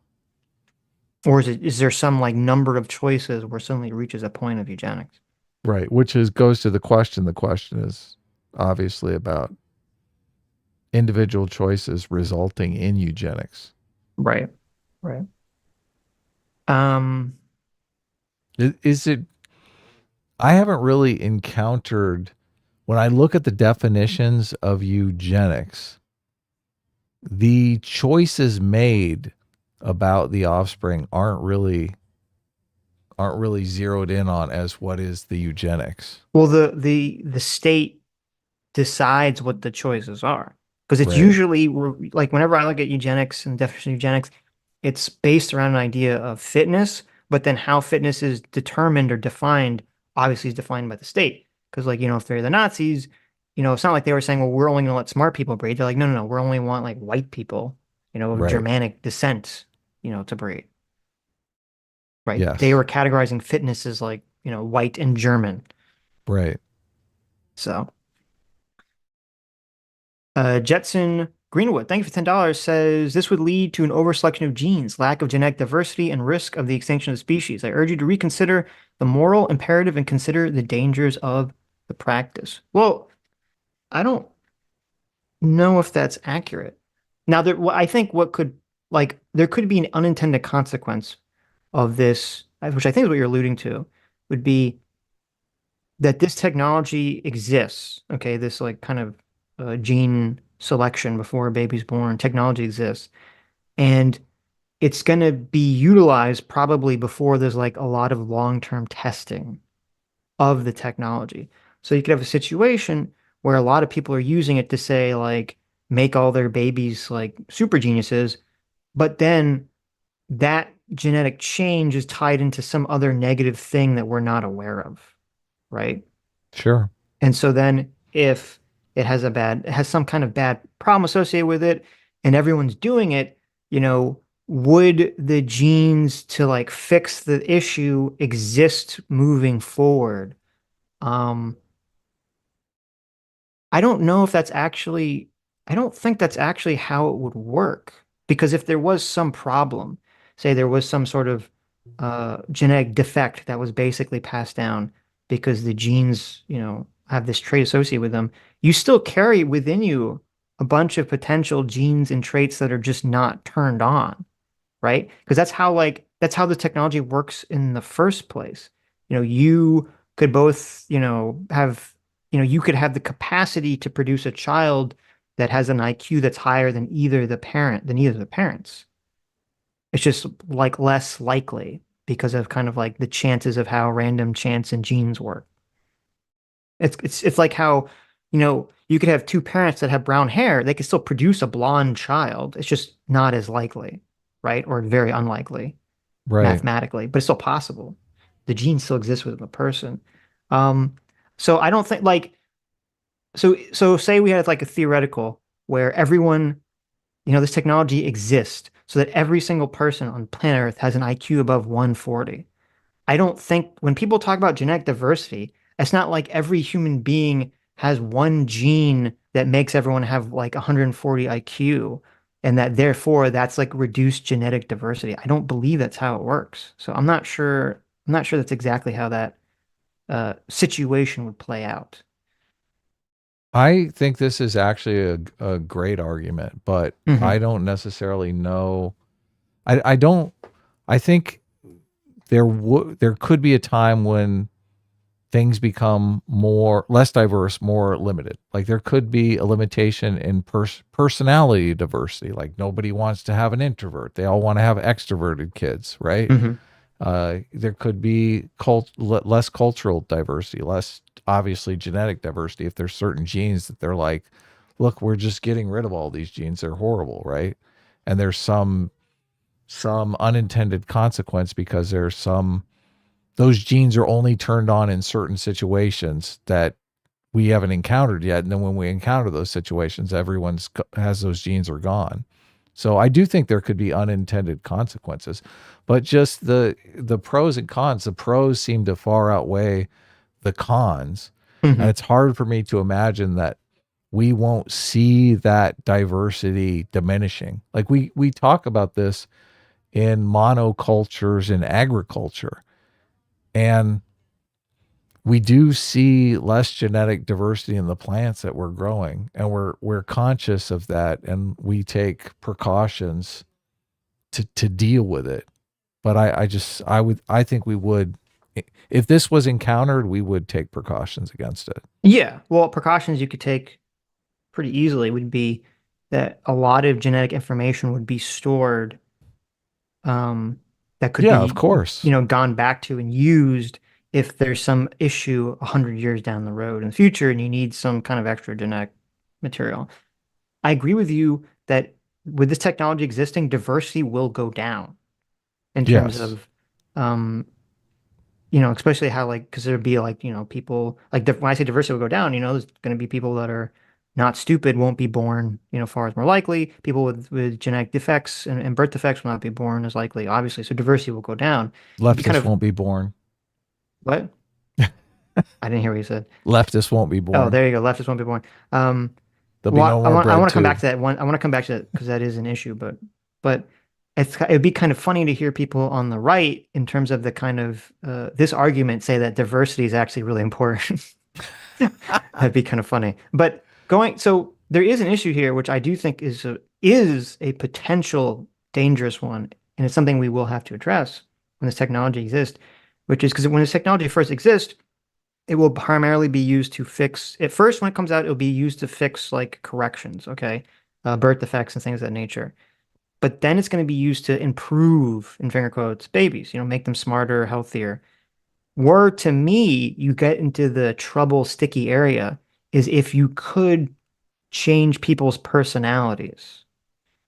Or is there some like number of choices where suddenly it reaches a point of eugenics? right. Which is goes to the question. The question is obviously about individual choices resulting in eugenics. Right. Right. Um, Is it I haven't really encountered when I look at the definitions of eugenics, the choices made about the offspring aren't really zeroed in on as what is the eugenics. well, the state decides what the choices are. Because it's Right. usually like whenever I look at eugenics and the definition of eugenics, it's based around an idea of fitness, but then how fitness is determined or defined obviously is defined by the state. Because like, if they're the Nazis, it's not like they were saying, well, we're only gonna let smart people breed. They're like, no, no, no, we only want like white people, of Right. Germanic descent, to breed. Right. They Yes. were categorizing fitness as like, white and German. Right. So Jetson Greenwood, thank you for $10, says this would lead to an overselection of genes, lack of genetic diversity, and risk of the extinction of the species. I urge you to reconsider the moral imperative and consider the dangers of the practice. Well, I don't know if that's accurate. Now, I think there could be an unintended consequence of this, which I think is what you're alluding to, would be that this technology exists. Okay, this like kind of gene selection before a baby's born technology exists, and it's going to be utilized probably before there's like a lot of long-term testing of the technology. So you could have a situation where a lot of people are using it to say like make all their babies like super geniuses, but then that genetic change is tied into some other negative thing that we're not aware of, right? Sure. And so then if it has some kind of bad problem associated with it and everyone's doing it, would the genes to like fix the issue exist moving forward? Um, I don't know if that's actually, I don't think that's actually how it would work. Because if there was some problem, say there was some sort of genetic defect that was basically passed down because the genes, have this trait associated with them, you still carry within you a bunch of potential genes and traits that are just not turned on, right? Because that's how the technology works in the first place. You could both, you could have the capacity to produce a child that has an IQ that's higher than either the parents. It's just like less likely because of kind of like the chances of how random chance and genes work. It's like how, you could have two parents that have brown hair, they could still produce a blonde child. It's just not as likely, right? Or very unlikely Right. mathematically, but it's still possible. The gene still exists within the person. Um, so I don't think like so say we had like a theoretical where everyone, this technology exists so that every single person on planet Earth has an IQ above 140. I don't think when people talk about genetic diversity, it's not like every human being has one gene that makes everyone have like 140 IQ and that therefore that's like reduced genetic diversity. I don't believe that's how it works. So I'm not sure that's exactly how that situation would play out. I think this is actually a great argument, but I Hmm. don't necessarily know. I don't. I think there could be a time when things become more less diverse, more limited. Like there could be a limitation in personality diversity. Like nobody wants to have an introvert; they all want to have extroverted kids, right? Hmm. There could be less cultural diversity, less obviously genetic diversity. If there's certain genes that they're like, look, we're just getting rid of all these genes; they're horrible, right? And there's some unintended consequence because there's some those genes are only turned on in certain situations that we haven't encountered yet. And then when we encounter those situations, everyone's has those genes are gone. So I do think there could be unintended consequences, but just the pros and cons. The pros seem to far outweigh the cons, and Hmm. it's hard for me to imagine that we won't see that diversity diminishing. Like we talk about this in monocultures in agriculture, and we do see less genetic diversity in the plants that we're growing, and we're conscious of that, and we take precautions to deal with it. But I think we would, if this was encountered, we would take precautions against it. Yeah, well, precautions you could take pretty easily would be that a lot of genetic information would be stored um, that could Yeah, of be, course. gone back to and used if there's some issue 100 years down the road in the future and you need some kind of extra genetic material. I agree with you that with this technology existing, diversity will go down in terms Yes. of um, especially how like because there'd be like people like when I say diversity will go down, there's going to be people that are not stupid won't be born, far as more likely. People with genetic defects and birth defects will not be born as likely, obviously. So diversity will go down. It'd be kind Leftists of won't be born. what? I didn't hear what you said. Leftists won't be Oh, born. there you go. Leftists won't be born. Um, There'll be well, no I more want I bread want to come back tube. to that one. I want to come back to that because that is an issue. But it'd be kind of funny to hear people on the right in terms of the kind of this argument say that diversity is actually really important. That'd be kind of funny. But so there is an issue here, which I do think is a potential dangerous one, and it's something we will have to address when this technology exists, which is because when this technology first exists, it will primarily be used to fix. At first, when it comes out, it'll be used to fix like corrections, okay, birth defects and things of that nature. But then it's going to be used to improve, in finger quotes, babies. Make them smarter, healthier. Where to me, you get into the trouble, sticky area is if you could change people's personalities.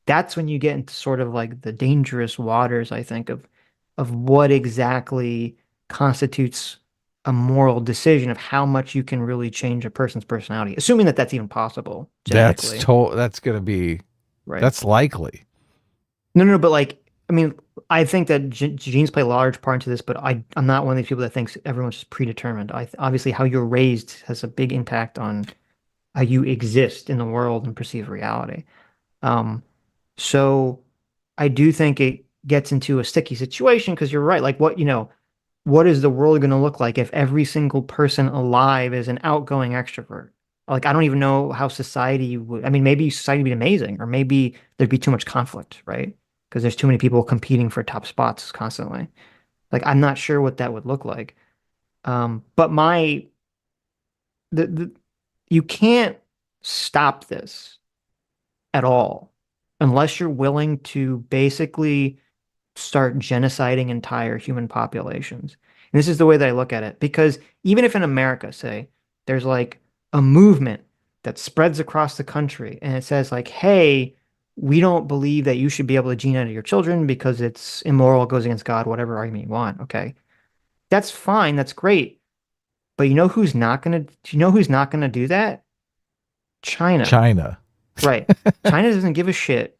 That's when you get into sort of like the dangerous waters, I think, of what exactly constitutes a moral decision of how much you can really change a person's personality, assuming that that's even possible genetically, That's gonna be right? that's likely. No, no, no, but like, I mean, I think that genes play a large part into this, but I'm not one of these people that thinks everyone's just predetermined. Obviously, how you're raised has a big impact on how you exist in the world and perceive reality. Um, so I do think it gets into a sticky situation because you're right. Like, what is the world going to look like if every single person alive is an outgoing extrovert? Like, I don't even know how society would. I mean, maybe society would be amazing, or maybe there'd be too much conflict, right? Because there's too many people competing for top spots constantly. Like, I'm not sure what that would look like. But the you can't stop this at all unless you're willing to basically start genociding entire human populations. And this is the way that I look at it. Because even if in America, say, there's like a movement that spreads across the country and it says, like, hey, we don't believe that you should be able to gene edit your children because it's immoral, it goes against God, whatever argument you want. Okay. That's fine. That's great. But you know who's not gonna do that? China. China. Right. China doesn't give a shit.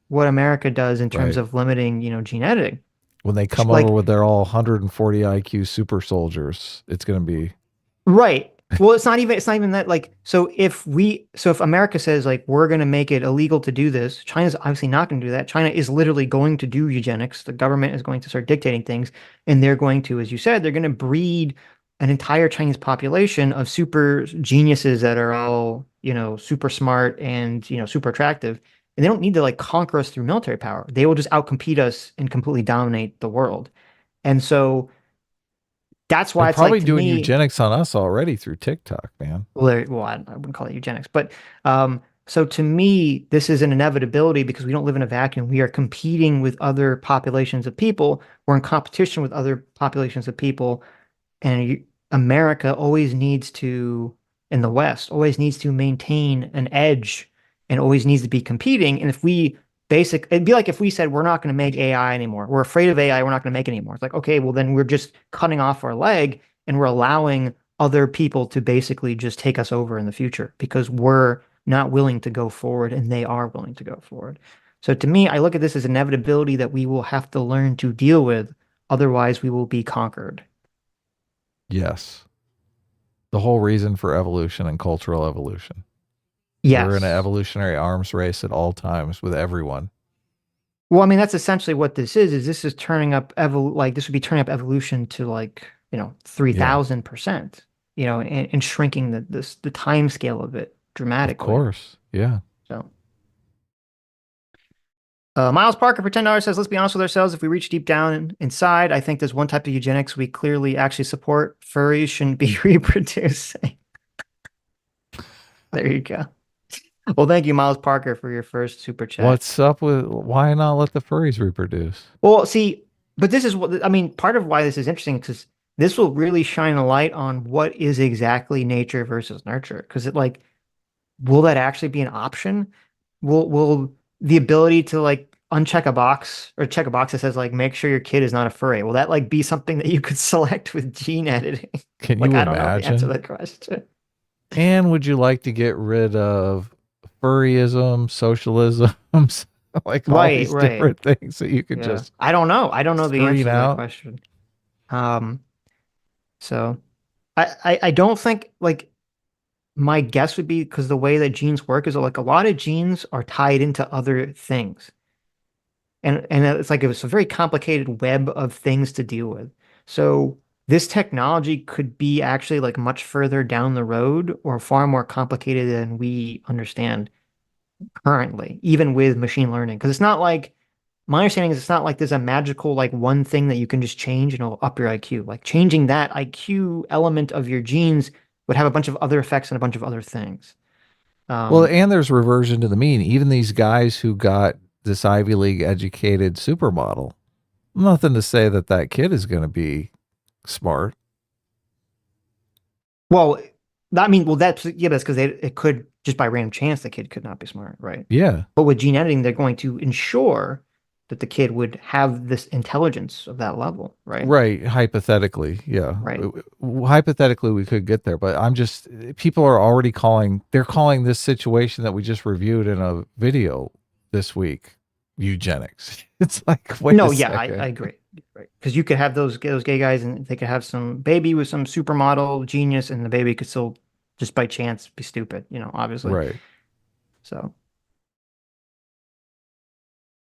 what America does in terms Right. of limiting, gene editing. When they come over Like, with their all 140 IQ super soldiers, it's going to be right. Well, it's not even that, like, so if America says, like, we're going to make it illegal to do this, China's obviously not going to do that. China is literally going to do eugenics. The government is going to start dictating things, and they're going to, as you said, they're going to breed an entire Chinese population of super geniuses that are all, super smart and, super attractive. And they don't need to like conquer us through military power. They will just outcompete us and completely dominate the world. And so that's they're why it's like probably to doing me, eugenics on us already through TikTok, man. well, I wouldn't call it eugenics, but so to me, this is an inevitability because we don't live in a vacuum. We are competing with other populations of people. We're in competition with other populations of people, and America always needs to, in the West, always needs to maintain an edge and always needs to be competing. And if we it'd be like if we said we're not going to make AI anymore. We're afraid of AI. We're not going to make it anymore. It's like, okay, well, then we're just cutting off our leg and we're allowing other people to basically just take us over in the future because we're not willing to go forward and they are willing to go forward. So to me, I look at this as inevitability that we will have to learn to deal with. Otherwise, we will be conquered. Yes. The whole reason for evolution and cultural evolution. We're in an Yes. evolutionary arms race at all times with everyone. Well, I mean, that's essentially what this is this is turning up like this would be turning up evolution to like, Yeah, 3000%, and shrinking the time scale of it of dramatically. course. Yeah. So Miles Parker for $10 says, let's be honest with ourselves. If we reach deep down inside, I think there's one type of eugenics we clearly actually support. Furries shouldn't be reproducing. There you go. Well, thank you, Miles Parker, for your first super chat. What's up with why not let the furries reproduce? Well, see, but this is what I mean. Part of why this is interesting because this will really shine a light on what is exactly nature versus nurture. Because will that actually be an option? Will the ability to like uncheck a box or check a box that says like make sure your kid is not a furry, will that like be something that you could select with gene editing? Can Like, you I don't know the answer to imagine? that question. And would you like to get rid of furryism, socialism, like all Right, these right. different things that you could Yeah. just I don't know. I don't know the answer screen to that out? question. Um, so I don't think like my guess would be because the way that genes work is like a lot of genes are tied into other things. And it's like it's a very complicated web of things to deal with. So this technology could be actually like much further down the road or far more complicated than we understand currently, even with machine learning. Because it's not like my understanding is it's not like there's a magical like one thing that you can just change and it'll up your IQ. Like changing that IQ element of your genes would have a bunch of other effects and a bunch of other things. Well, Um, and there's reversion to the mean. Even these guys who got this Ivy League educated supermodel, nothing to say that that kid is going to be smart. well, I mean, well, that's yeah, that's because it could just by random chance the kid could not be smart, right? Yeah. But with gene editing, they're going to ensure that the kid would have this intelligence of that level, right? Right. Hypothetically. Yeah. Right. Hypothetically, we could get there, but I'm just, people are already they're calling this situation that we just reviewed in a video this week eugenics. It's like, wait a No, yeah, I second. agree. Right. Because you could have those gay guys and they could have some baby with some supermodel genius and the baby could still just by chance be stupid, obviously. Right. So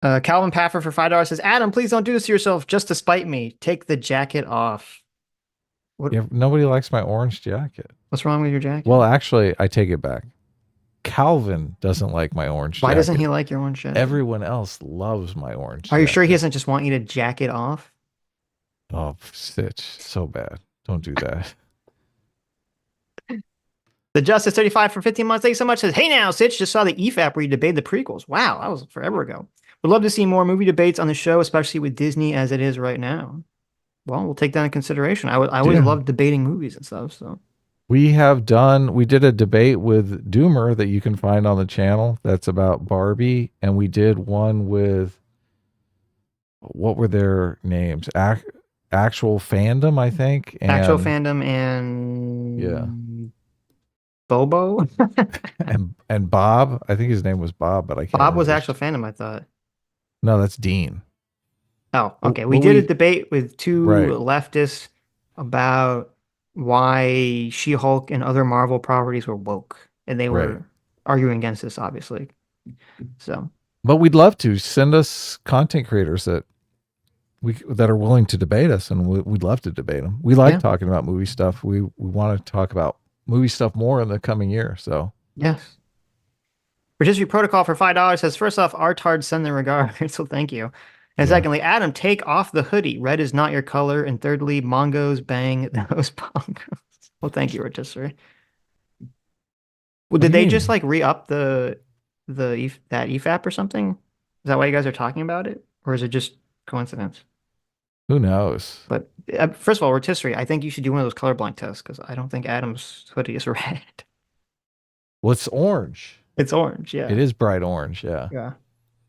Calvin Paffer for $5 says, Adam, please don't do this to yourself just to spite me. Take the jacket off. What Yeah. Nobody likes my orange jacket. what's wrong with your jacket? Well, actually, I take it back. Calvin doesn't like my orange Why doesn't jacket. he like your orange jacket? Everyone else loves my orange Are you sure he jacket. doesn't just want you to jack it off? Oh, Sitch, so bad. Don't do that. The Justice 35 for 15 months. Thank you so much. Says, hey now, Sitch, just saw the EFAP where you debated the prequels. Wow, that was forever ago. Would love to see more movie debates on the show, especially with Disney as it is right now. Well, we'll take that in consideration. I always Yeah. love debating movies and stuff. So We did a debate with Doomer that you can find on the channel that's about Barbie. And we did one with, what were their names? Actual Fandom, I think. actual And fandom yeah. and Bobo. And Bob, I think his name was Bob, but I can't Bob was remember. actual fandom, I thought. No, that's Dean. Oh, okay. We What did a we debate with two right, leftists about why She-Hulk and other Marvel properties were woke, and they right. were arguing against this, obviously. So, But we'd love to send us content creators that are willing to debate us, and we'd love to debate them. We like yeah, talking about movie stuff. We want to talk about movie stuff more in the coming year. So yes. Rotisserie Protocol for $5 says, first off, Artard send their regards, so thank you. And yeah, secondly, Adam, take off the hoodie. Red is not your color. And thirdly, Mongos bang those bongos. Well, thank you, Rotisserie. Well, what did do you they just mean? like re-up that EFAP or something? Is that why you guys are talking about it? Or is it just coincidence? Who knows? But first of all, rotisserie, I think you should do one of those colorblind tests because I don't think Adam's hoodie is red. Well, it's orange. It's orange, It yeah. is bright orange. Yeah, Yeah.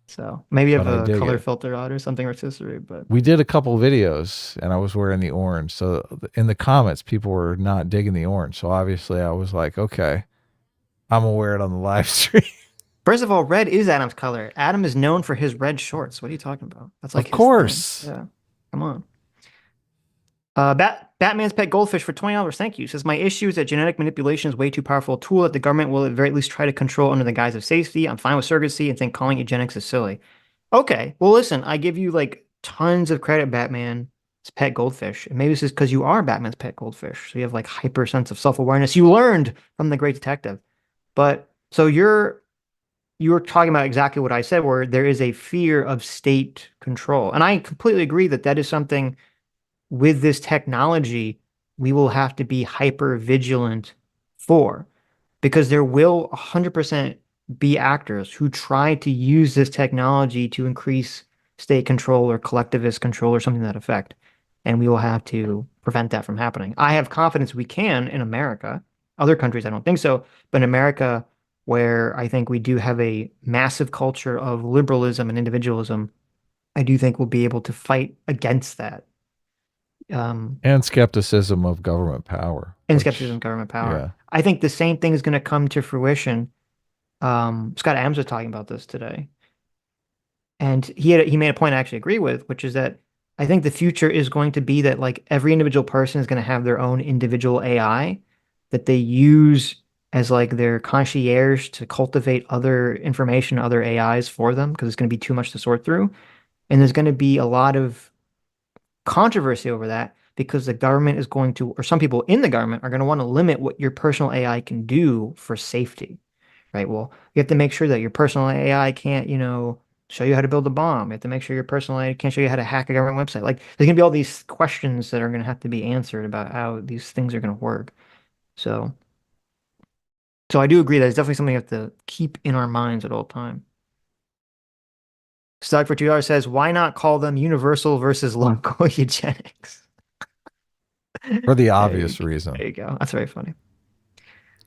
So maybe you have but I a dig color it. filter on or something rotisserie, but We did a couple videos, and I was wearing the orange. So in the comments, people were not digging the orange. So obviously, I was like, okay, I'm gonna wear it on the live stream. first of all, red is Adam's color. Adam is known for his red shorts. What are you talking about? That's like Of his thing. course. Yeah. Come on. Batman's Pet Goldfish for $20. Thank you. Says my issue is that genetic manipulation is way too powerful a tool that the government will at the very least try to control under the guise of safety. I'm fine with surrogacy and think calling eugenics is silly. Okay, well listen, I give you like tons of credit, Batman. It's Pet Goldfish, and maybe this is because you are Batman's pet goldfish, so you have like hyper sense of self-awareness. You learned from the great detective, but so you're talking about exactly what I said, where there is a fear of state control, and I completely agree that that is something with this technology, we will have to be hyper vigilant for because there will 100% be actors who try to use this technology to increase state control or collectivist control or something to that effect. And we will have to prevent that from happening. I have confidence we can in America. Other countries, I don't think so. But in America, where I think we do have a massive culture of liberalism and individualism, I do think we'll be able to fight against that. Um, And skepticism of government power, and skepticism which, of government power. yeah. I think the same thing is going to come to fruition. Scott Adams was talking about this today, and he made a point I actually agree with, which is that I think the future is going to be that like every individual person is going to have their own individual AI that they use as like their concierge to cultivate other information, other AIs for them because it's going to be too much to sort through, and there's going to be a lot of controversy over that because the government is going to, or some people in the government are going to want to limit what your personal AI can do for safety, right? Well, you have to make sure that your personal AI can't, show you how to build a bomb. You have to make sure your personal AI can't show you how to hack a government website. Like, there's going to be all these questions that are going to have to be answered about how these things are going to work. So, so I do agree that it's definitely something we have to keep in our minds at all time. Stock for $2 says, why not call them universal versus local eugenics? For the There you, obvious reason. there you go. That's very funny.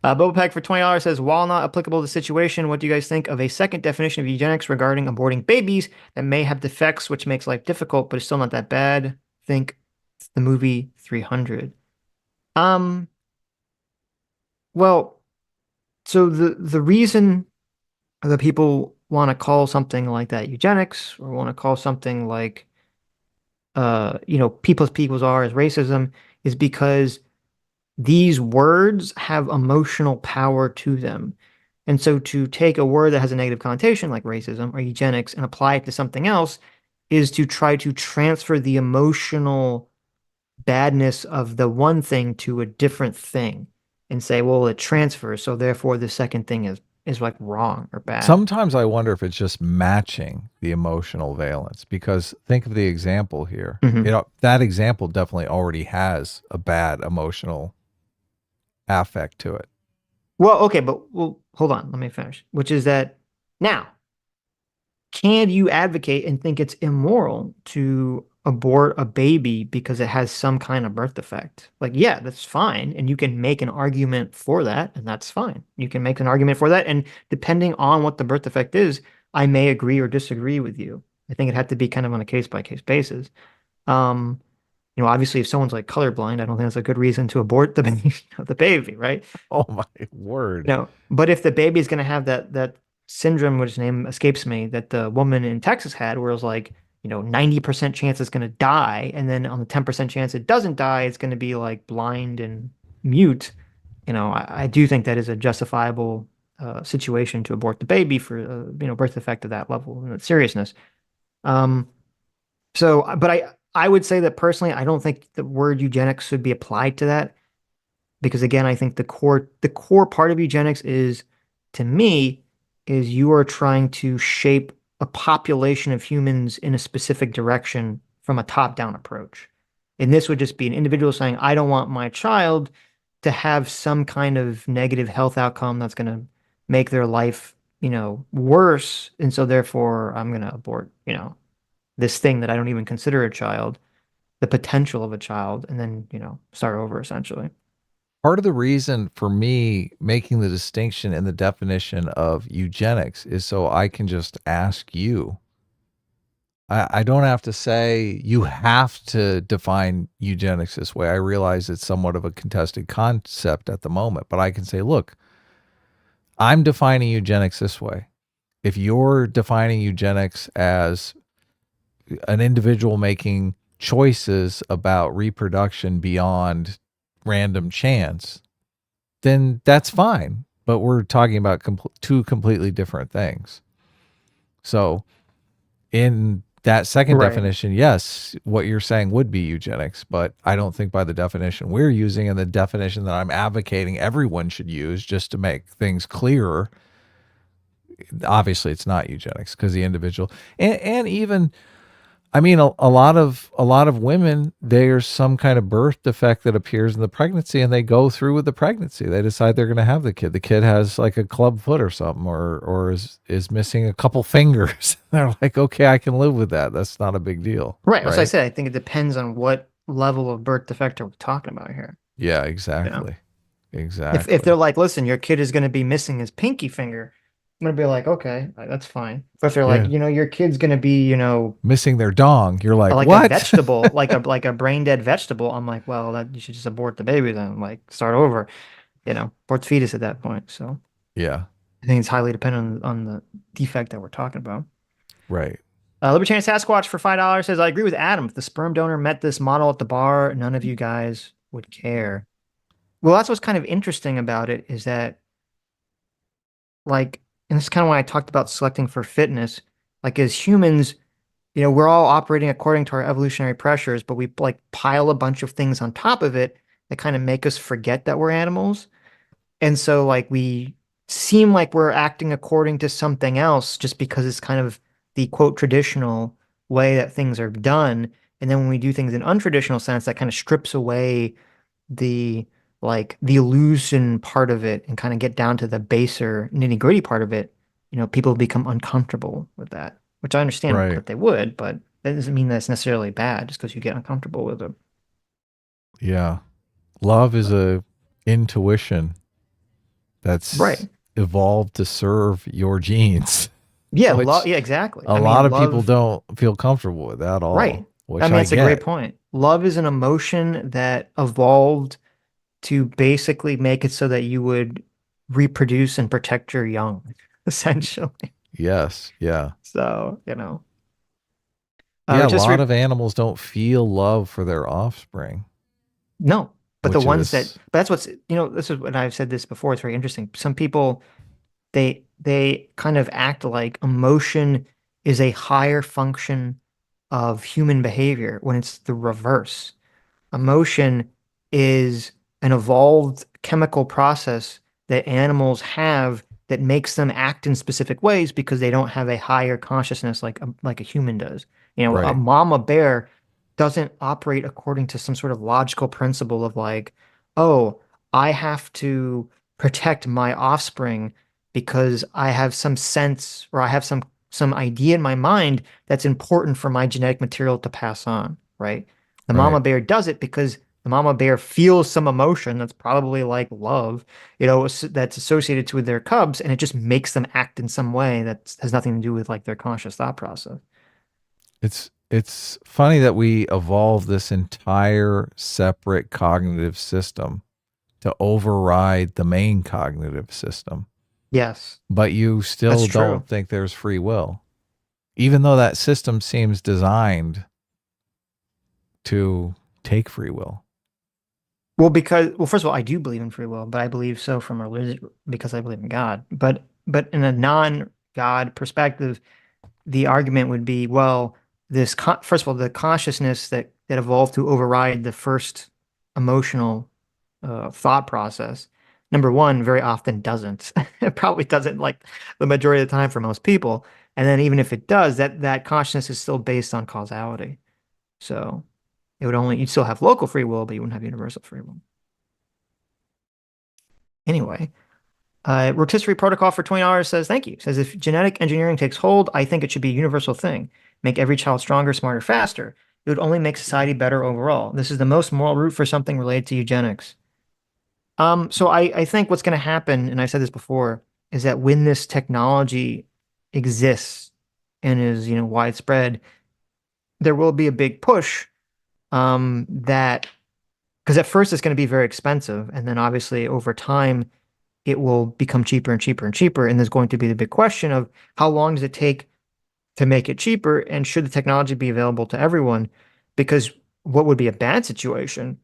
Boba Pack for $20 says, while not applicable to the situation, what do you guys think of a second definition of eugenics regarding aborting babies that may have defects, which makes life difficult, but is still not that bad? Think the movie 300. Um, well, so the reason that people want to call something like that eugenics or want to call something like P plus P equals R as racism is because these words have emotional power to them. And so to take a word that has a negative connotation like racism or eugenics and apply it to something else is to try to transfer the emotional badness of the one thing to a different thing and say, well, it transfers, so therefore the second thing is like wrong or bad. Sometimes I wonder if it's just matching the emotional valence because think of the example here. Hmm. That example definitely already has a bad emotional affect to it. Well, okay, but well, hold on, let me finish. Which is that now can you advocate and think it's immoral to abort a baby because it has some kind of birth defect? Like, yeah, that's fine. And you can make an argument for that, and that's fine. You can make an argument for that. And depending on what the birth defect is, I may agree or disagree with you. I think it had to be kind of on a case by case basis. Um, obviously, if someone's like colorblind, I don't think that's a good reason to abort the baby, right? Oh my word. But if the baby is going to have that syndrome, which name escapes me, that the woman in Texas had, where it was like, 90% chance it's going to die. And then on the 10% chance it doesn't die, it's going to be like blind and mute. I do think that is a justifiable situation to abort the baby for, birth defect of that level and seriousness. Um, but I would say that personally, I don't think the word eugenics should be applied to that because again, I think the core part of eugenics is, to me, is you are trying to shape a population of humans in a specific direction from a top-down approach. And this would just be an individual saying, I don't want my child to have some kind of negative health outcome that's going to make their life, worse. And so therefore I'm going to abort, this thing that I don't even consider a child, the potential of a child, and then, start over essentially. Part of the reason for me making the distinction in the definition of eugenics is so I can just ask you. I don't have to say you have to define eugenics this way. I realize it's somewhat of a contested concept at the moment, but I can say, look, I'm defining eugenics this way. If you're defining eugenics as an individual making choices about reproduction beyond random chance, then that's fine. But we're talking about two completely different things. So, in that second Right. definition, yes, what you're saying would be eugenics, but I don't think by the definition we're using and the definition that I'm advocating everyone should use just to make things clearer, obviously it's not eugenics because the individual and even I mean, a lot of women, there's some kind of birth defect that appears in the pregnancy, and they go through with the pregnancy. They decide they're going to have the kid. The kid has like a club foot or something, or is missing a couple fingers. They're like, okay, I can live with that. That's not a big deal, Right. As I right? said, I think it depends on what level of birth defect are we talking about here. Yeah, You know, exactly, if they're exactly. like, listen, your kid is going to be missing his pinky finger, I'm gonna be like, okay, that's fine. But if they're like, Yeah, your kid's gonna be, missing their dong. You're like, like a what? vegetable, like a brain dead vegetable, I'm like, well, that you should just abort the baby then, like start over, abort the fetus at that point. So Yeah, I think it's highly dependent on the defect that we're talking about. right, Libertarian Sasquatch for $5 says, I agree with Adam. If the sperm donor met this model at the bar, none of you guys would care. Well, that's what's kind of interesting about it is that, like, and this is kind of why I talked about selecting for fitness. Like, as humans, we're all operating according to our evolutionary pressures, but we like pile a bunch of things on top of it that kind of make us forget that we're animals. And so, like, we seem like we're acting according to something else just because it's kind of the quote traditional way that things are done. And then when we do things in untraditional sense, that kind of strips away the the illusion part of it and kind of get down to the baser nitty-gritty part of it. People become uncomfortable with that, which I understand right. that they would, but that doesn't mean that's necessarily bad just because you get uncomfortable with it. Yeah, love is a intuition that's Right. evolved to serve your genes, Yeah, which yeah, exactly. a I lot mean, of people love. don't feel comfortable with at Right. all, I which mean, I that's a great get. point. Love is an emotion that evolved to basically make it so that you would reproduce and protect your young, essentially. Yes. Yeah. So, Yeah. A just lot of animals don't feel love for their offspring, no, but the which ones that, is but that's what's, this is when I've said this before. It's very interesting. Some people, they kind of act like emotion is a higher function of human behavior when it's the reverse. Emotion is an evolved chemical process that animals have that makes them act in specific ways because they don't have a higher consciousness like a human does. A right. mama bear doesn't operate according to some sort of logical principle of like, oh, I have to protect my offspring because I have some sense or I have some idea in my mind that's important for my genetic material to pass on, right? The mama Right. bear does it because the mama bear feels some emotion that's probably like love, that's associated with their cubs, and it just makes them act in some way that has nothing to do with like their conscious thought process. It's funny that we evolved this entire separate cognitive system to override the main cognitive system. Yes, but you that's still true. don't think there's free will, even though that system seems designed to take free will. Well, first of all, I do believe in free will, but I believe so from a religion because I believe in God. But in a non-God perspective, the argument would be, well, first of all, the consciousness that evolved to override the first emotional thought process. Number one, very often doesn't. It probably doesn't like the majority of the time for most people. And then even if it does, that consciousness is still based on causality. So you'd still have local free will, but you wouldn't have universal free will. Anyway, Rotisserie Protocol for $20 says, thank you. Says, if genetic engineering takes hold, I think it should be a universal thing. Make every child stronger, smarter, faster. It would only make society better overall. This is the most moral route for something related to eugenics. So I think what's going to happen, and I've said this before, is that when this technology exists and is, widespread, there will be a big push, that because at first it's going to be very expensive, and then obviously over time it will become cheaper and cheaper and cheaper. And there's going to be the big question of how long does it take to make it cheaper, and should the technology be available to everyone? Because what would be a bad situation,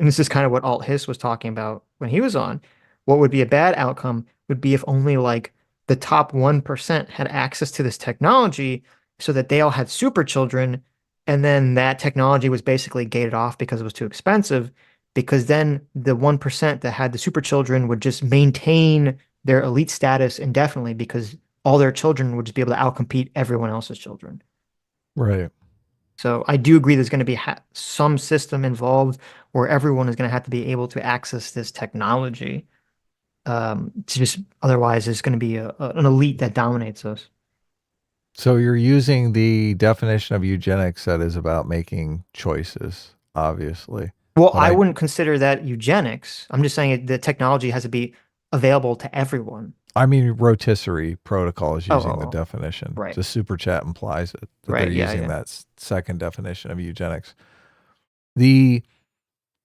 and this is kind of what Alt Hiss was talking about when he was on, what would be a bad outcome would be if only like the top 1% had access to this technology so that they all had super children, and then that technology was basically gated off because it was too expensive, because then the 1% that had the super children would just maintain their elite status indefinitely because all their children would just be able to outcompete everyone else's children. Right. So I do agree there's going to be some system involved where everyone is going to have to be able to access this technology. To just otherwise, there's going to be an elite that dominates us. So you're using the definition of eugenics that is about making choices, obviously. Well, But I wouldn't consider that eugenics. I'm just saying the technology has to be available to everyone. I mean, rotisserie protocol is Oh, using the oh, oh, definition. right, The super chat implies it that they're right, yeah, using yeah, that second definition of eugenics. The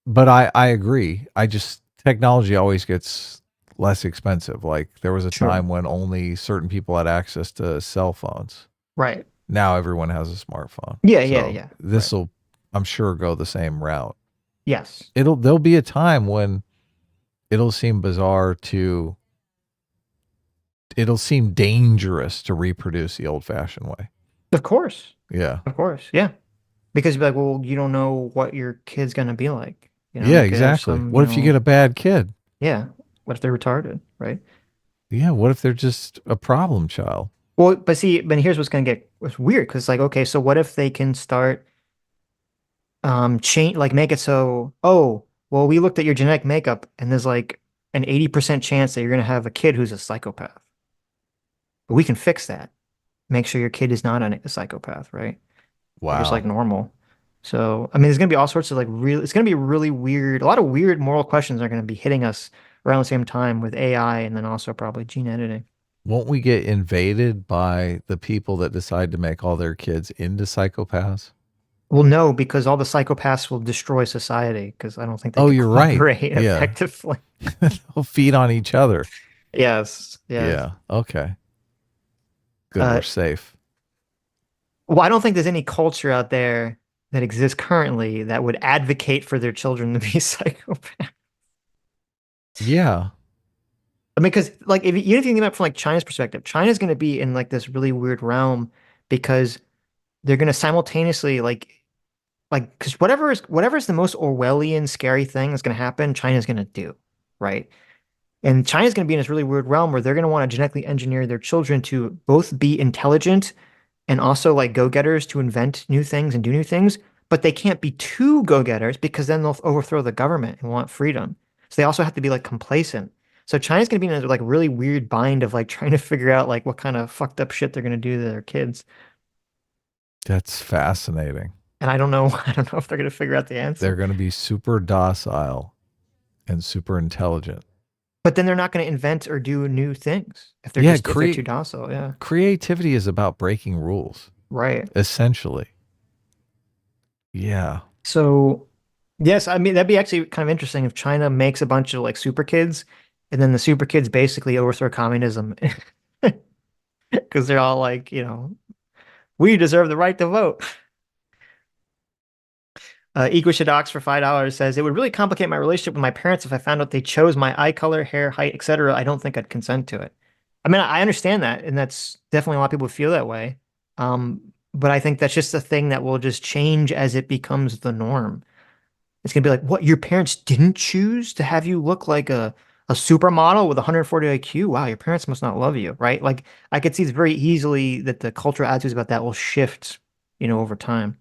But I agree. I just technology always gets less expensive. Like there was a sure, time when only certain people had access to cell phones. right, Now everyone has a smartphone. yeah, yeah, So yeah, right, this will, I'm sure, go the same route. yes, There'll be a time when it'll seem bizarre to it'll seem dangerous to reproduce the old fashioned way. of course, Yeah. yeah, because you'd be like, well, you don't know what your kid's gonna be like. Yeah, You could have exactly. some, What if you get a bad kid? yeah. What if they're retarded, right? Yeah, what if they're just a problem child? Well, but see, but here's what's gonna get what's weird because like, okay, so what if they can start change like make it so, oh, well, we looked at your genetic makeup and there's like an 80% chance that you're gonna have a kid who's a psychopath. But we can fix that. Make sure your kid is not a psychopath, right? They're just like Wow. normal. So, I mean, there's gonna be all sorts of like it's gonna be really weird. A lot of weird moral questions are gonna be hitting us around the same time with AI and then also probably gene editing. Won't we get invaded by the people that decide to make all their kids into psychopaths? Well, no, because all the psychopaths will destroy society because I don't think they Oh, could you're right. cooperate Yeah. effectively. They'll feed on each other. Yes, yes. Yeah. Okay. Good. Uh, We're safe. well, I don't think there's any culture out there that exists currently that would advocate for their children to be psychopaths. Yeah. I mean, because like if you think about it from like China's perspective, China's going to be in like this really weird realm because they're going to simultaneously because whatever's the most Orwellian scary thing that's going to happen, China's going to do, right? And China's going to be in this really weird realm where they're going to want to genetically engineer their children to both be intelligent and also like go-getters to invent new things and do new things, but they can't be too go-getters because then they'll overthrow the government and want freedom. So they also have to be like complacent. So China's going to be in a like really weird bind of like trying to figure out like what kind of fucked up shit they're going to do to their kids. That's fascinating. And I don't know, I don't know if they're going to figure out the They're answer. going to be super docile and super intelligent. But then they're not going to invent or do new things Yeah. if they're too docile. Yeah. Creativity is about breaking rules, Right. essentially. Yeah. So, yes, I mean, that'd be actually kind of interesting if China makes a bunch of like super kids And then the super kids basically overthrow communism because they're all like, we deserve the right to vote. Equishadox for $5 says it would really complicate my relationship with my parents if I found out they chose my eye color, hair, height, etc. I don't think I'd consent to it. I mean, I understand that, and that's definitely a lot of people feel that way. Um, but I think that's just a thing that will just change as it becomes the norm. It's gonna be like, what, your parents didn't choose to have you look like a supermodel with 140 IQ? Wow, your parents must not love you, right? Like I could see very easily that the cultural attitudes about that will shift, over time.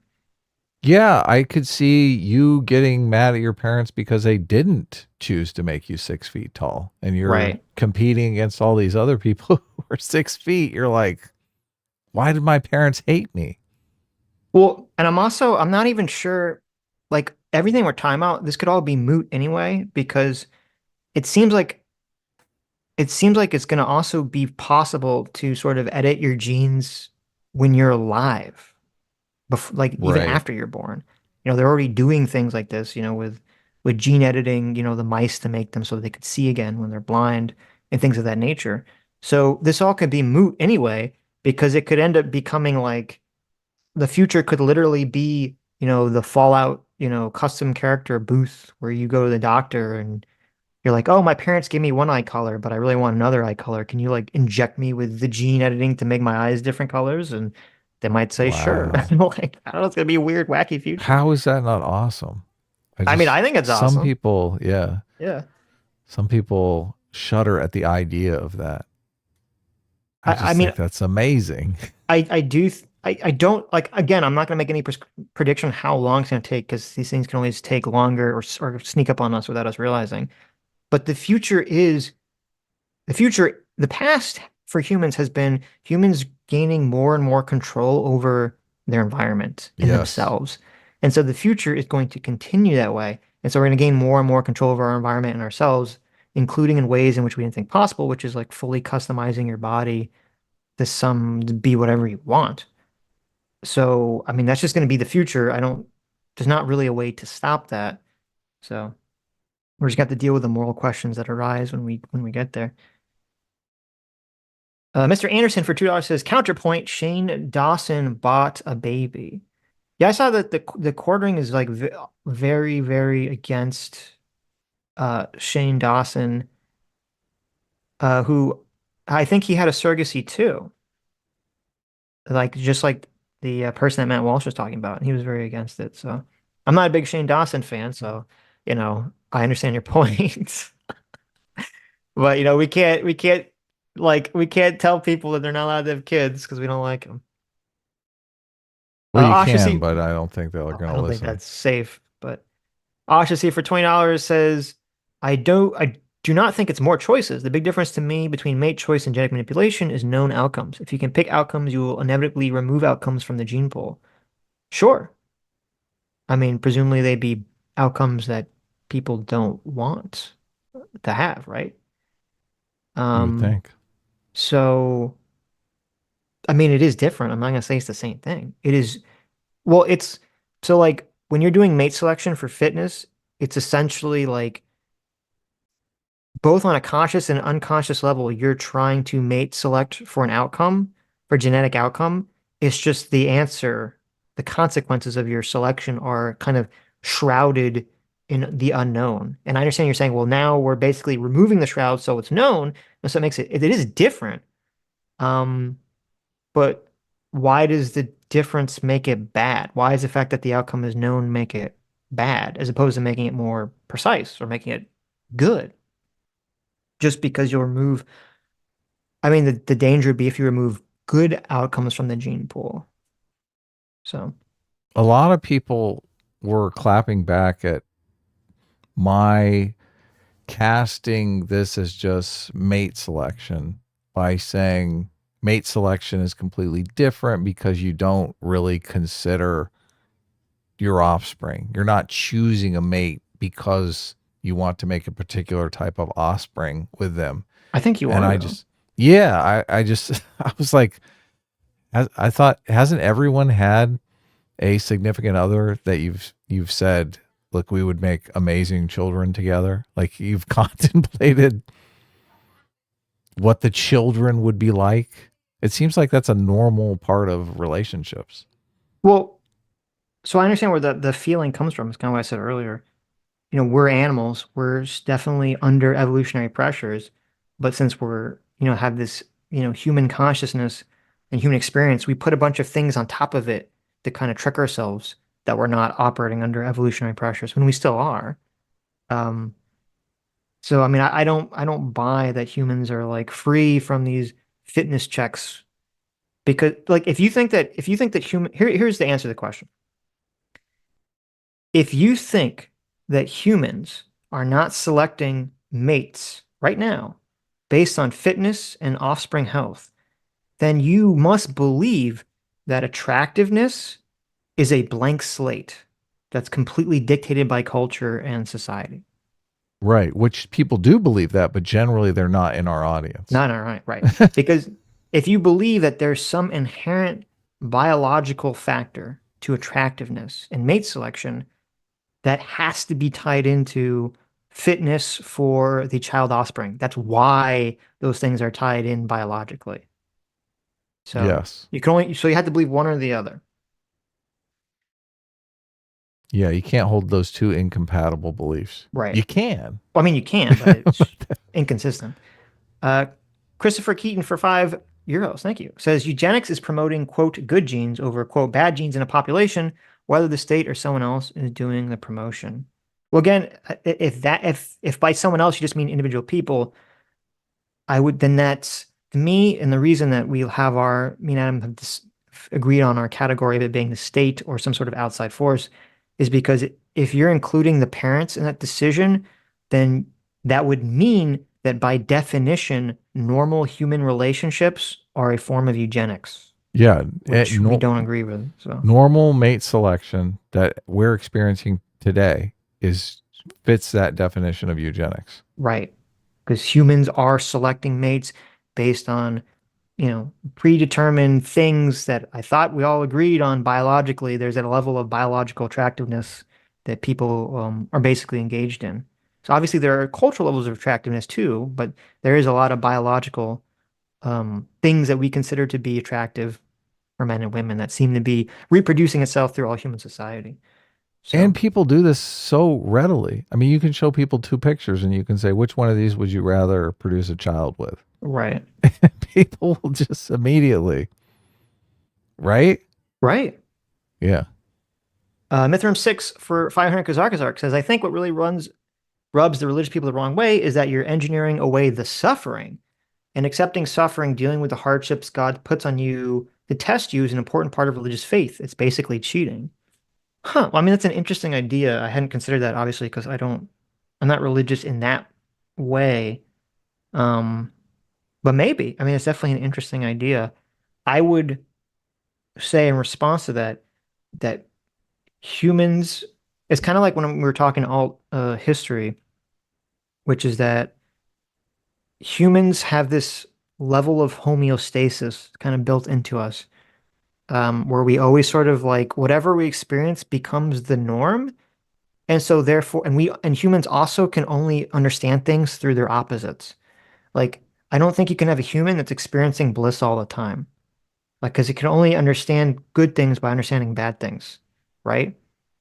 Yeah, I could see you getting mad at your parents because they didn't choose to make you 6 feet tall, and you're Right. competing against all these other people who are 6 feet. You're like, why did my parents hate me? Well, and I'm not even sure, like everything we're talking about, this could all be moot anyway, because it seems like it's going to also be possible to sort of edit your genes when you're alive, like even Right. after you're born. They're already doing things like this, with gene editing, the mice to make them so they could see again when they're blind and things of that nature. So this all could be moot anyway, because it could end up becoming like the future could literally be, the Fallout, custom character booth where you go to the doctor and you're like, oh, my parents gave me one eye color, but I really want another eye color. Can you like inject me with the gene editing to make my eyes different colors? And they might say, sure. Wow. Like, I don't know, it's gonna be a weird, wacky future. How is that not awesome? I mean, I think it's Some awesome. people, yeah, Yeah. some people shudder at the idea of that. I I just mean, think that's amazing. I do, I don't like, again, I'm not gonna make any prediction on how long it's gonna take because these things can always take longer or sneak up on us without us realizing. But the past for humans has been humans gaining more and more control over their environment and Yes. themselves. And so the future is going to continue that way. And so we're going to gain more and more control over our environment and ourselves, including in ways in which we didn't think possible, which is like fully customizing your body to be whatever you want. So, I mean, that's just going to be the future. There's not really a way to stop that. So we're just got to deal with the moral questions that arise when we get there. Mr. Anderson for $2 says counterpoint. Shane Dawson bought a baby. Yeah, I saw that the quartering is like very very against Shane Dawson, who I think he had a surrogacy too, like just like the person that Matt Walsh was talking about. He was very against it. So I'm not a big Shane Dawson fan, so I understand your point. But we can't tell people that they're not allowed to have kids because we don't like them. Well, you can, Oshasi, but I don't think they're I going to don't think listen. that's safe, but Oshasi for $20 says, I do not think it's more choices. The big difference to me between mate choice and genetic manipulation is known outcomes. If you can pick outcomes, you will inevitably remove outcomes from the gene pool. Sure. I mean, presumably they'd be outcomes that people don't want to have, right? You would Um, think. so I mean, it is different. I'm not gonna say it's the same thing. It is, well, it's so like when you're doing mate selection for fitness, it's essentially like both on a conscious and unconscious level, you're trying to mate select for an outcome, for genetic outcome. It's just the answer, the consequences of your selection are kind of shrouded in the unknown. And I understand you're saying, well, now we're basically removing the shroud so it's known, and so it makes it is different. Um, but why does the difference make it bad? Why is the fact that the outcome is known make it bad as opposed to making it more precise or making it good? Just because you'll remove, I mean, the danger would be if you remove good outcomes from the gene pool. So A lot of people were clapping back at my casting this as just mate selection by saying mate selection is completely different because you don't really consider your offspring. You're not choosing a mate because you want to make a particular type of offspring with them. I think you And are I though. just, yeah, I just, I was like, I thought, hasn't everyone had a significant other that you've said, look, we would make amazing children together? Like you've contemplated what the children would be like. It seems like that's a normal part of relationships. Well, so I understand where the feeling comes from. It's kind of what I said earlier. We're animals. We're definitely under evolutionary pressures, but since we're, have this, human consciousness and human experience, we put a bunch of things on top of it to kind of trick ourselves that we're not operating under evolutionary pressures when we still are. Um, so I mean, I don't buy that humans are like free from these fitness checks because like if you think that here's the answer to the question. If you think that humans are not selecting mates right now based on fitness and offspring health, then you must believe that attractiveness is a blank slate that's completely dictated by culture and society. Right. Which people do believe that, but generally they're not in our audience. No, no, right, right. Because if you believe that there's some inherent biological factor to attractiveness and mate selection, that has to be tied into fitness for the child offspring. That's why those things are tied in biologically. So Yes. you have to believe one or the other. Yeah, you can't hold those two incompatible beliefs. Right. You can. Well, I mean, you can, but it's inconsistent. Uh, Christopher Keaton for €5. Thank you. Says eugenics is promoting, quote, good genes over, quote, bad genes in a population, whether the state or someone else is doing the promotion. Well, again, if by someone else you just mean individual people, I would then that's to me, and the reason that we have me and Adam have agreed on our category of it being the state or some sort of outside force is because if you're including the parents in that decision, then that would mean that by definition, normal human relationships are a form of eugenics, Yeah. which we don't agree with. So, Normal mate selection that we're experiencing today is fits that definition of eugenics. right. Because humans are selecting mates based on predetermined things that I thought we all agreed on biologically. There's at a level of biological attractiveness that people are basically engaged in. So obviously there are cultural levels of attractiveness too, but there is a lot of biological things that we consider to be attractive for men and women that seem to be reproducing itself through all human society. And So, people do this so readily. I mean, you can show people two pictures and you can say, which one of these would you rather produce a child with? right, People will just immediately, right? right. Yeah. Mithram 6 for 500 Kazarkazark says, I think what really rubs the religious people the wrong way is that you're engineering away the suffering and accepting suffering, dealing with the hardships God puts on you to test you is an important part of religious faith. It's basically cheating. Huh. Well, I mean, that's an interesting idea. I hadn't considered that obviously because I'm not religious in that way. Um, but maybe. I mean, it's definitely an interesting idea. I would say in response to that, that humans, it's kind of like when we were talking alt history, which is that humans have this level of homeostasis kind of built into us, where we always sort of like whatever we experience becomes the norm. And so therefore, and humans also can only understand things through their opposites. Like, I don't think you can have a human that's experiencing bliss all the time. Like, because it can only understand good things by understanding bad things, right?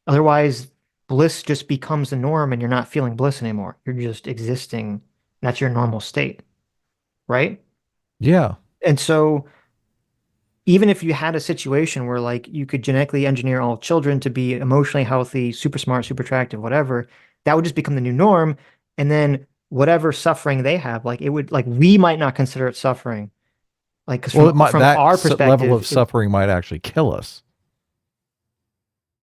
Otherwise, bliss just becomes the norm and you're not feeling bliss anymore. You're just existing. That's your normal state, right? Yeah. And so even if you had a situation where like you could genetically engineer all children to be emotionally healthy, super smart, super attractive, whatever, that would just become the new norm. And then whatever suffering they have, like it would like we might not consider it suffering. Like because Well, from our level perspective, of suffering might actually kill us.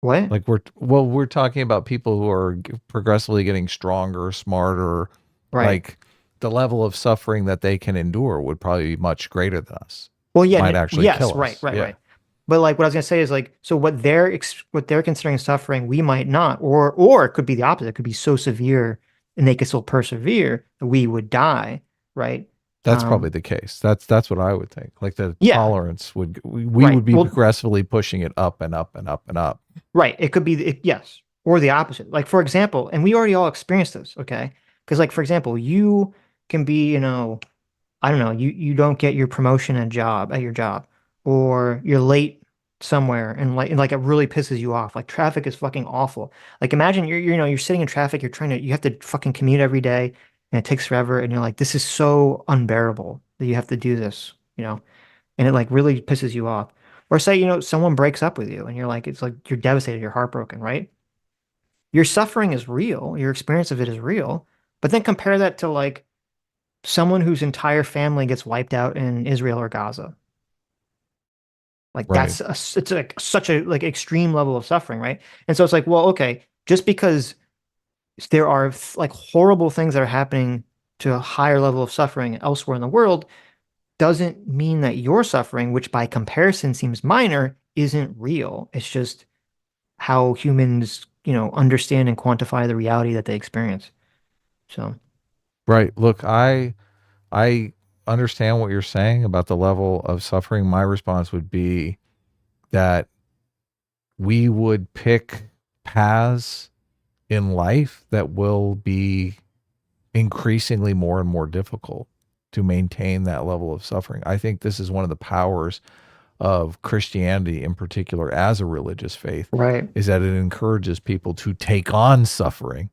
what? Like we're talking about people who are progressively getting stronger, smarter. Right. Like the level of suffering that they can endure would probably be much greater than us. Well, yeah, Might actually yes, kill right, us. right, Yeah. right. But like what I was gonna say is like, so what they're considering suffering, we might not, or it could be the opposite. It could be so severe and they could still persevere that we would die, right? That's probably Um, the case. That's what I would think. Like the yeah, tolerance we right. would be Well, progressively pushing it up and up and up and up. right. It could be yes, or the opposite. Like for example, and we already all experienced this, okay? Because like for example, you can be, I don't know, you don't get your promotion at your job, or you're late somewhere and like it really pisses you off. Like traffic is fucking awful. Like imagine you're sitting in traffic, you have to fucking commute every day and it takes forever and you're like, this is so unbearable that you have to do this, and it like really pisses you off. Or say, someone breaks up with you and you're like, it's like you're devastated, you're heartbroken, right? Your suffering is real, your experience of it is real, but then compare that to like someone whose entire family gets wiped out in Israel or Gaza. Like Right. it's like such a like extreme level of suffering, right? And so it's like, well, okay, just because there are like horrible things that are happening to a higher level of suffering elsewhere in the world doesn't mean that your suffering, which by comparison seems minor, isn't real. It's just how humans, understand and quantify the reality that they experience. So, Right. Look, I understand what you're saying about the level of suffering. My response would be that we would pick paths in life that will be increasingly more and more difficult to maintain that level of suffering. I think this is one of the powers of Christianity in particular as a religious faith, right, is that it encourages people to take on suffering,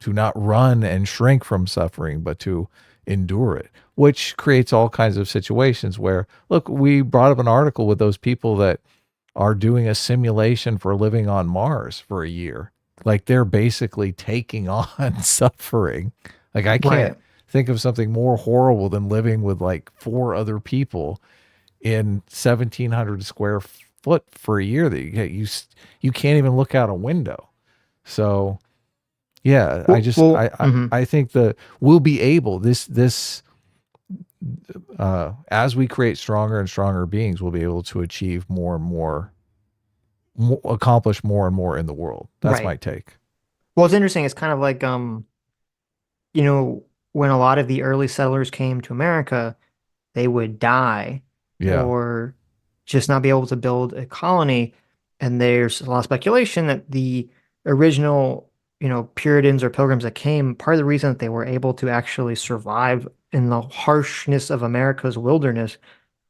to not run and shrink from suffering, but to endure it, which creates all kinds of situations where, look, we brought up an article with those people that are doing a simulation for living on Mars for a year. Like they're basically taking on suffering. Like I can't right. think of something more horrible than living with like four other people in 1,700 square foot for a year that you can't even look out a window. So yeah, I think that we'll be able this as we create stronger and stronger beings, we'll be able to achieve more and more, accomplish more and more in the world. That's my Right. take. Well, it's interesting. It's kind of like, you know, when a lot of the early settlers came to America, they would die Yeah, or just not be able to build a colony. And there's a lot of speculation that the original, Puritans or pilgrims that came, part of the reason that they were able to actually survive in the harshness of America's wilderness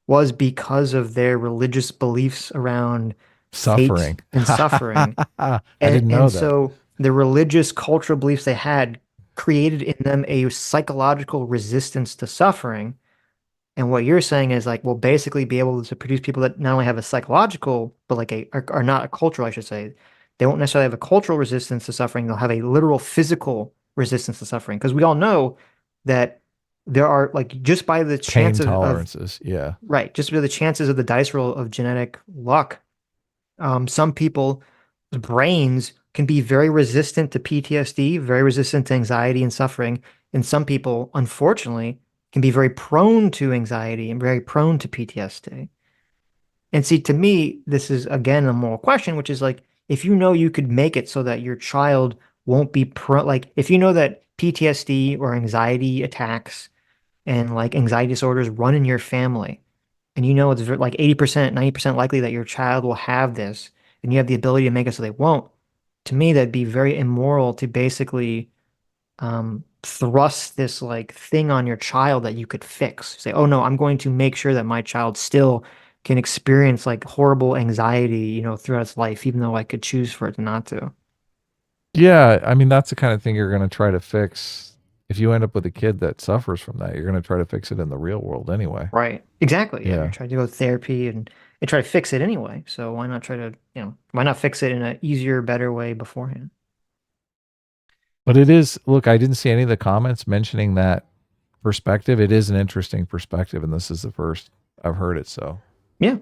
was because of their religious beliefs around fate suffering. and suffering. I And didn't know and that. so the religious cultural beliefs they had created in them a psychological resistance to suffering. And what you're saying is like, we'll basically be able to produce people that not only have a psychological, but like are not a cultural, I should say. They won't necessarily have a cultural resistance to suffering. They'll have a literal physical resistance to suffering. Because we all know that there are like just by the chance Pain of tolerances. Yeah, right, just by the chances of the dice roll of genetic luck, some people's brains can be very resistant to PTSD, very resistant to anxiety and suffering. And some people, unfortunately, can be very prone to anxiety and very prone to PTSD. And see, to me, this is again a moral question, which is like, if you know you could make it so that your child won't be like, if you know that PTSD or anxiety attacks and like anxiety disorders run in your family, and you know it's like 80%, 90% likely that your child will have this, and you have the ability to make it so they won't, to me, that'd be very immoral to basically thrust this like thing on your child that you could fix. Say, oh no, I'm going to make sure that my child still can experience like horrible anxiety, throughout its life, even though I could choose for it not to. yeah. I mean, that's the kind of thing you're going to try to fix. If you end up with a kid that suffers from that, you're going to try to fix it in the real world anyway. Right. Exactly. Yeah. You're Yeah. trying to go to therapy and try to fix it anyway. So why not try to, why not fix it in an easier, better way beforehand? But it is, look, I didn't see any of the comments mentioning that perspective. It is an interesting perspective, and this is the first I've heard it. So Yeah.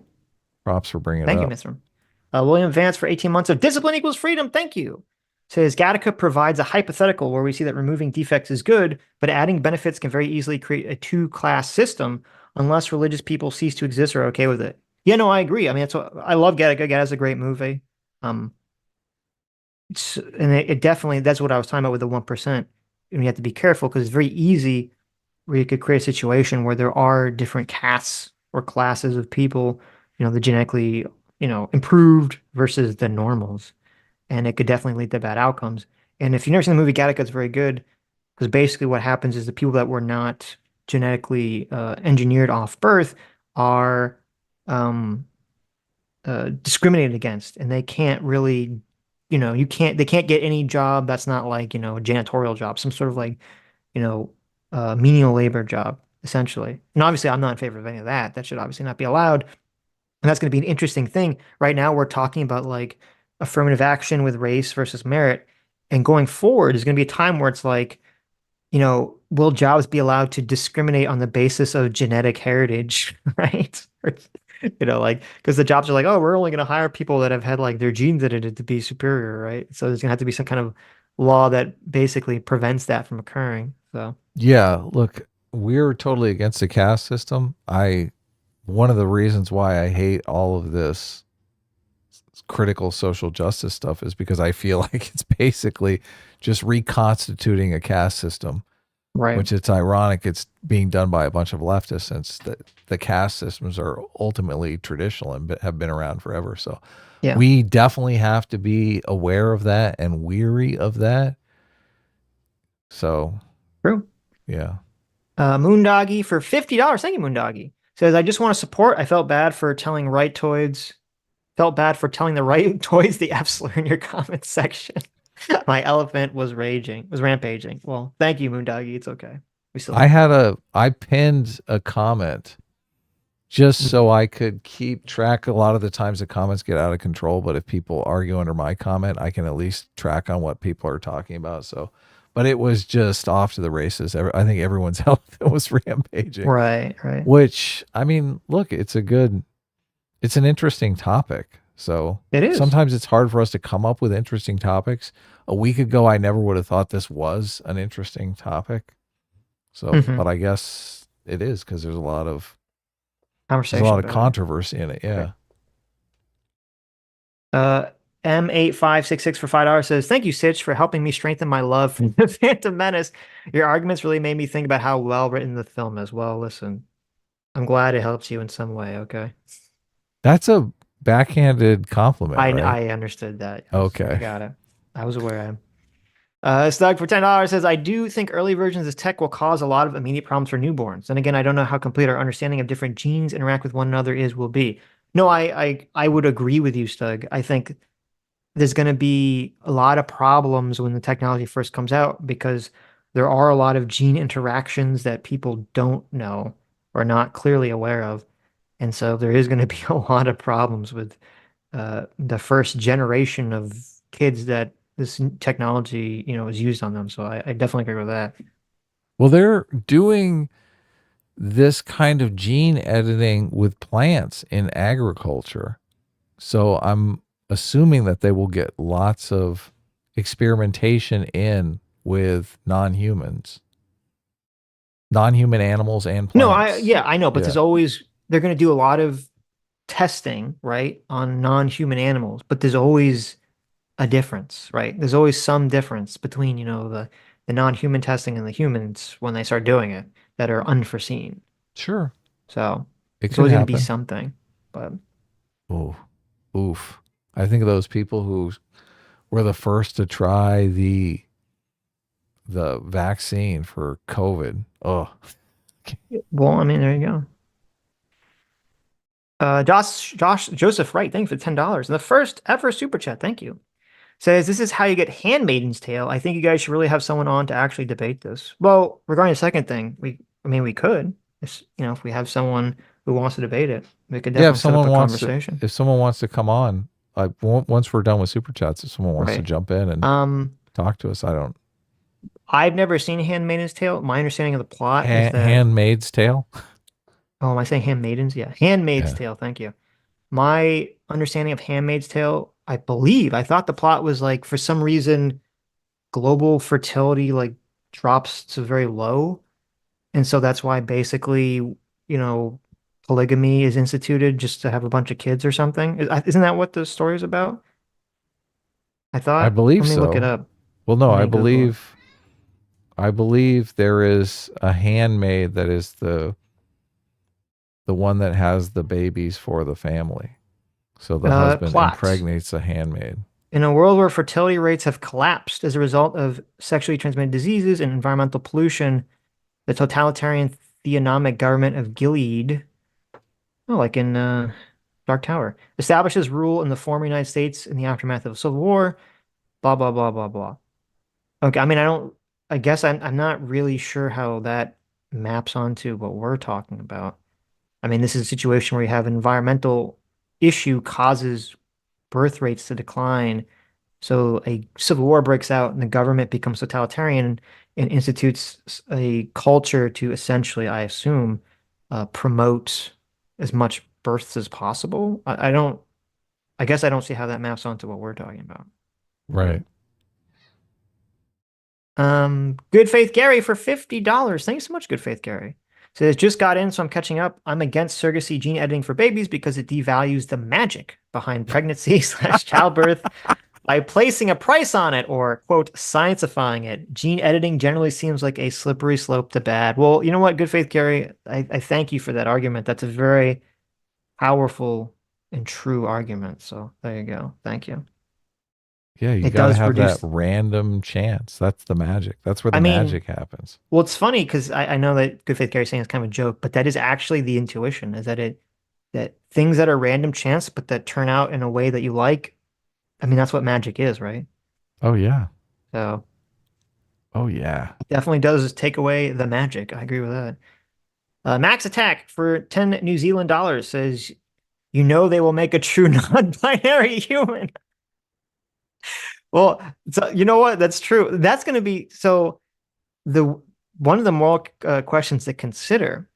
props for bringing it Thank you, up. Mr. William Vance for 18 months of discipline equals freedom. Thank you. Says Gattaca provides a hypothetical where we see that removing defects is good, but adding benefits can very easily create a two-class system unless religious people cease to exist or are okay with it. Yeah, no, I agree. I mean, that's what I love. Gattaca. Gattaca's a great movie. Um, and it definitely that's what I was talking about with the 1%. And you have to be careful because it's very easy where you could create a situation where there are different castes or classes of people, the genetically, improved versus the normals. And it could definitely lead to bad outcomes. And if you've never seen the movie Gattaca, it's very good because basically what happens is the people that were not genetically engineered off birth are um, discriminated against, and they can't really, they can't get any job that's not like, a janitorial job, some sort of like, you know, menial labor job, essentially. And obviously, I'm not in favor of any of that. That should obviously not be allowed. And that's going to be an interesting thing. Right now, we're talking about like affirmative action with race versus merit. And going forward is going to be a time where it's like, will jobs be allowed to discriminate on the basis of genetic heritage, right? Like, because the jobs are like, oh, we're only going to hire people that have had like their genes edited to be superior, right? So there's going to have to be some kind of law that basically prevents that from occurring. So, Yeah, look, we're totally against the caste system. One of the reasons why I hate all of this critical social justice stuff is because I feel like it's basically just reconstituting a caste system, right. which it's ironic it's being done by a bunch of leftists since the caste systems are ultimately traditional and have been around forever. So Yeah. we definitely have to be aware of that and weary of that. So, True. yeah. Moondoggy for $50. Thank you, Moondoggy. Says, I just want to support. I felt bad for telling the right toys the F slur in your comments section. My elephant was rampaging. Well, thank you, Moondoggy. It's okay. We still love you. I pinned a comment just so I could keep track. A lot of the times the comments get out of control, but if people argue under my comment, I can at least track on what people are talking about. So, but it was just off to the races. I think everyone's health was rampaging, Right, right. which I mean, look, it's an interesting topic. So It is. sometimes it's hard for us to come up with interesting topics. A week ago, I never would have thought this was an interesting topic. So, Hmm. but I guess it is because there's a Conversation lot of about it. controversy in it. Right. Yeah. Uh, M8566 for $5 says, thank you, Sitch, for helping me strengthen my love for the Phantom Menace. Your arguments really made me think about how well written the film is. Well, listen, I'm glad it helps you in some way, okay? That's a backhanded compliment, right? I understood that. Yes, I Okay. got it. I was aware. Stug for $10 says, I do think early versions of tech will cause a lot of immediate problems for newborns. And again, I don't know how complete our understanding of different genes interact with one another will be. No, I would agree with you, Stug. I think there's going to be a lot of problems when the technology first comes out because there are a lot of gene interactions that people don't know or not clearly aware of. And so there is going to be a lot of problems with the first generation of kids that this technology, is used on them. So I definitely agree with that. Well, they're doing this kind of gene editing with plants in agriculture. So I'm assuming that they will get lots of experimentation in with non-human animals and No, plants. yeah, I know, but Yeah. they're going to do a lot of testing, right, on non-human animals, but there's always a difference, right? There's always some difference between, the non-human testing and the humans when they start doing it that are unforeseen. Sure. So It it's could always going to be happen. something. But Oh, oof. I think of those people who were the first to try the vaccine for COVID. Oh, well, I mean, there you go. Josh Joseph Wright, thank you for the $10. And the first ever super chat, thank you. Says this is how you get Handmaiden's Tale. I think you guys should really have someone on to actually debate this. Well, regarding the second thing, we could. If we have someone who wants to debate it, we could yeah. definitely set up a conversation. If someone wants to come on, once we're done with super chats, if someone wants to Right. jump in and Um, talk to us, I don't. I've never seen Handmaiden's Tale. My understanding of the plot is that, Handmaid's Tale. oh, am I saying Handmaidens? Yeah, Handmaid's Yeah, Tale. Thank you. My understanding of Handmaid's Tale, I thought the plot was like for some reason global fertility like drops to very low. And so that's why basically, polygamy is instituted just to have a bunch of kids or something. Isn't that what the story is about? I I thought. believe Let me look it so. up. Well, no, Let me Google it. I believe there is a handmaid that is the one that has the babies for the family. So the husband Plot. impregnates a handmaid. In a world where fertility rates have collapsed as a result of sexually transmitted diseases and environmental pollution, the totalitarian theonomic government of Gilead, oh, like in Dark Tower, establishes rule in the former United States in the aftermath of the Civil War, blah, blah, blah, blah, blah. Okay, I mean, I guess I'm not really sure how that maps onto what we're talking about. I mean, this is a situation where you have an environmental issue causes birth rates to decline. So a civil war breaks out and the government becomes totalitarian and institutes a culture to essentially, I assume, promote as much births as possible. I guess I don't see how that maps onto what we're talking about. Right. Good Faith Gary for $50. Thanks so much, Good Faith Gary. Says just got in, so I'm catching up. I'm against surrogacy gene editing for babies because it devalues the magic behind pregnancy slash childbirth by placing a price on it or, quote, sciencifying it. Gene editing generally seems like a slippery slope to bad. Well, you know what, Good Faith Gary, I thank you for that argument. That's a very powerful and true argument. So there you go. Thank you. Yeah, you It got to does have that reduce, random chance. That's the magic. That's where I the mean, magic happens. well, it's funny because I know that Good Faith Gary is saying it's kind of a joke, but that is actually the intuition, is that that things that are random chance but that turn out in a way that you like, I mean, that's what magic is, right? Oh yeah. So Oh yeah. it definitely does take away the magic. I agree with that. Max Attack for 10 New Zealand dollars says, you know they will make a true non-binary human. Well, so you know what? That's true. That's going to be so the one of the moral questions to consider,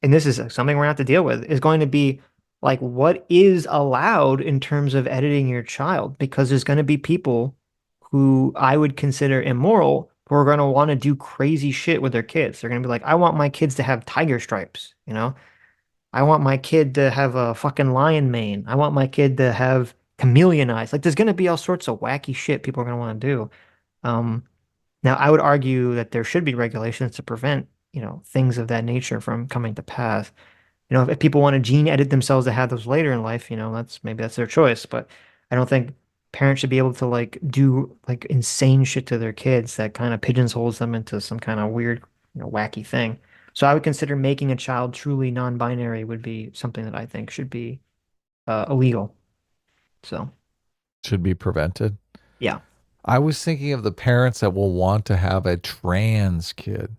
and this is something we're going to have to deal with, is going to be like what is allowed in terms of editing your child, because there's going to be people who I would consider immoral who are going to want to do crazy shit with their kids. They're going to be like, I want my kids to have tiger stripes, you know? I want my kid to have a fucking lion mane. I want my kid to have chameleon eyes. Like there's going to be all sorts of wacky shit people are going to want to do. Um, Now, I would argue that there should be regulations to prevent, things of that nature from coming to pass. If people want to gene edit themselves to have those later in life, that's their choice. But I don't think parents should be able to like do like insane shit to their kids that kind of pigeonholes them into some kind of weird, wacky thing. So I would consider making a child truly non-binary would be something that I think should be illegal. So Should be prevented. yeah. I was thinking of the parents that will want to have a trans kid.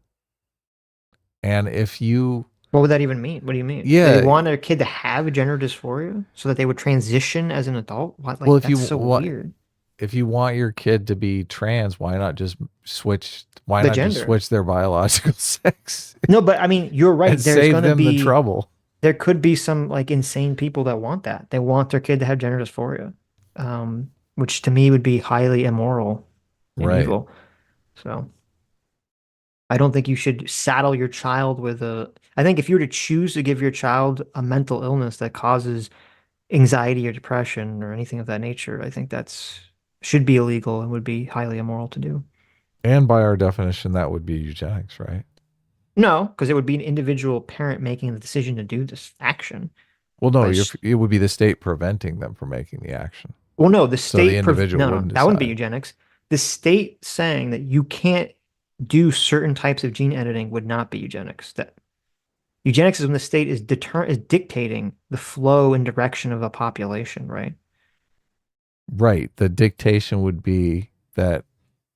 And if you, What would that even mean? What do you mean? They yeah, want their kid to have gender dysphoria so that they would transition as an adult? What, well, like that's so weird. if you want your kid to be trans, why not just switch? Why The not just gender. switch their biological sex No, but I mean, you're and right. save them the trouble? There could be some like insane people that want that. They want their kid to have gender dysphoria, which to me would be highly immoral and Right. evil. So I don't think you should saddle your child with I think if you were to choose to give your child a mental illness that causes anxiety or depression or anything of that nature, I think that's should be illegal and would be highly immoral to do. And by our definition, that would be eugenics, right? No, because it would be an individual parent making the decision to do this action. Well, no, But it's, it would be the state preventing them from making the action. well, no, the So the state individual no, no, wouldn't that wouldn't be decide. eugenics. The state saying that you can't do certain types of gene editing would not be eugenics. That eugenics is when the state is dictating the flow and direction of a population, right? Right. The dictation would be that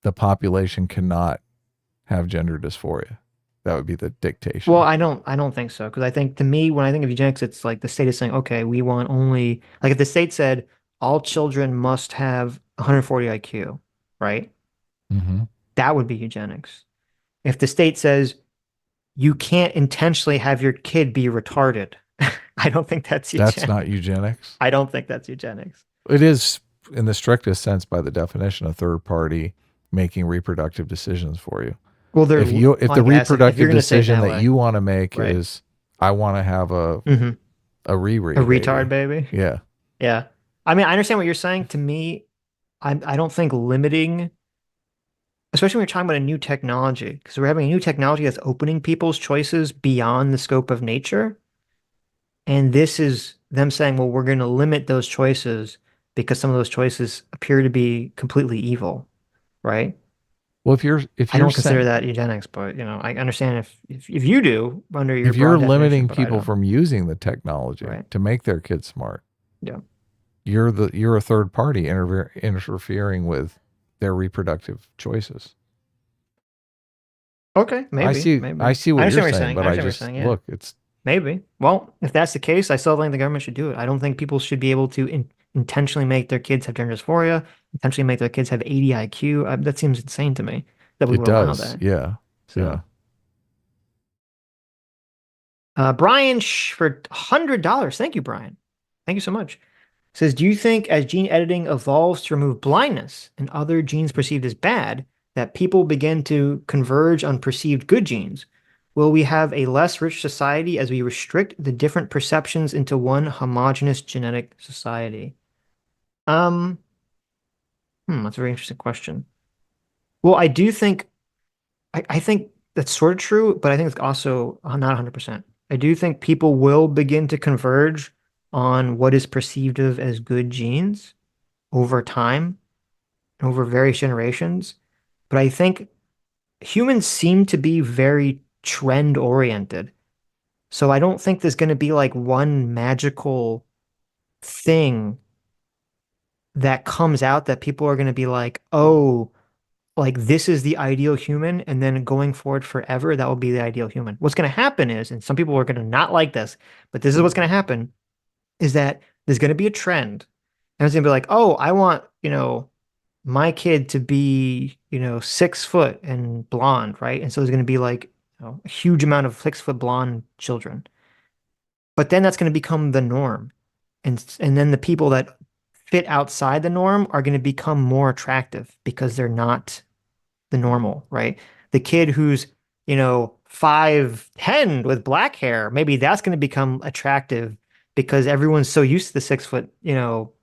the population cannot have gender dysphoria. That would be the Well, dictation. I don't think so because I think to me when I think of eugenics, it's like the state is saying, okay, we want only like if the state said all children must have 140 IQ, right? Hmm. That would be eugenics. If the state says you can't intentionally have your kid be retarded, I don't think that's That's eugenics. not eugenics. I don't think that's eugenics. It is, in the strictest sense, by the definition, a third party making reproductive decisions for you. Well, If I the guess if you're reproductive gonna say it decision that that way, you want to make right? is, I want to have Hmm. a A Riri retard baby. baby. Yeah. Yeah. I mean, I understand what you're saying. To me, I don't think limiting, especially when you're talking about a new technology, because we're having a new technology that's opening people's choices beyond the scope of nature. And this is them saying, well, we're going to limit those choices because some of those choices appear to be completely evil, right? Well, if I you're don't consider saying that eugenics, but I understand if you do under your if you're broad definition, limiting but I people don't. from using the technology Right. to make their kids smart, Yeah. you're a third party interfering with their reproductive choices. Okay, maybe, I maybe. see I what you're understand what you're saying, saying. I but I understand what you're just saying. Yeah, look, it's maybe. Well, if that's the case, I still think the government should do it. I don't think people should be able to intentionally make their kids have gender dysphoria, intentionally make their kids have 80 IQ. That seems insane to me that we it would allow does. that. Yeah. So, Yeah. Brian for $100. Thank you, Brian. Thank you so much. Says, do you think as gene editing evolves to remove blindness and other genes perceived as bad, that people begin to converge on perceived good genes? Will we have a less rich society as we restrict the different perceptions into one homogeneous genetic society? Um, that's a very interesting question. Well, I do think I think that's sort of true, but I think it's also not 100%. I do think people will begin to converge on what is perceived of as good genes over time, over various generations. But I think humans seem to be very trend oriented. So I don't think there's going to be like one magical thing that comes out that people are going to be like, oh, like this is the ideal human. And then going forward forever, that will be the ideal human. What's going to happen is, and some people are going to not like this, but this is what's going to happen is that there's going to be a trend. And it's going to be like, oh, I want, my kid to be, 6 foot and blonde, right? And so there's going to be like, a huge amount of 6 foot blonde children. But then that's going to become the norm. And then the people that fit outside the norm are going to become more attractive because they're not the normal, right? The kid who's, 5'10" with black hair, maybe that's going to become attractive because everyone's so used to the 6 foot,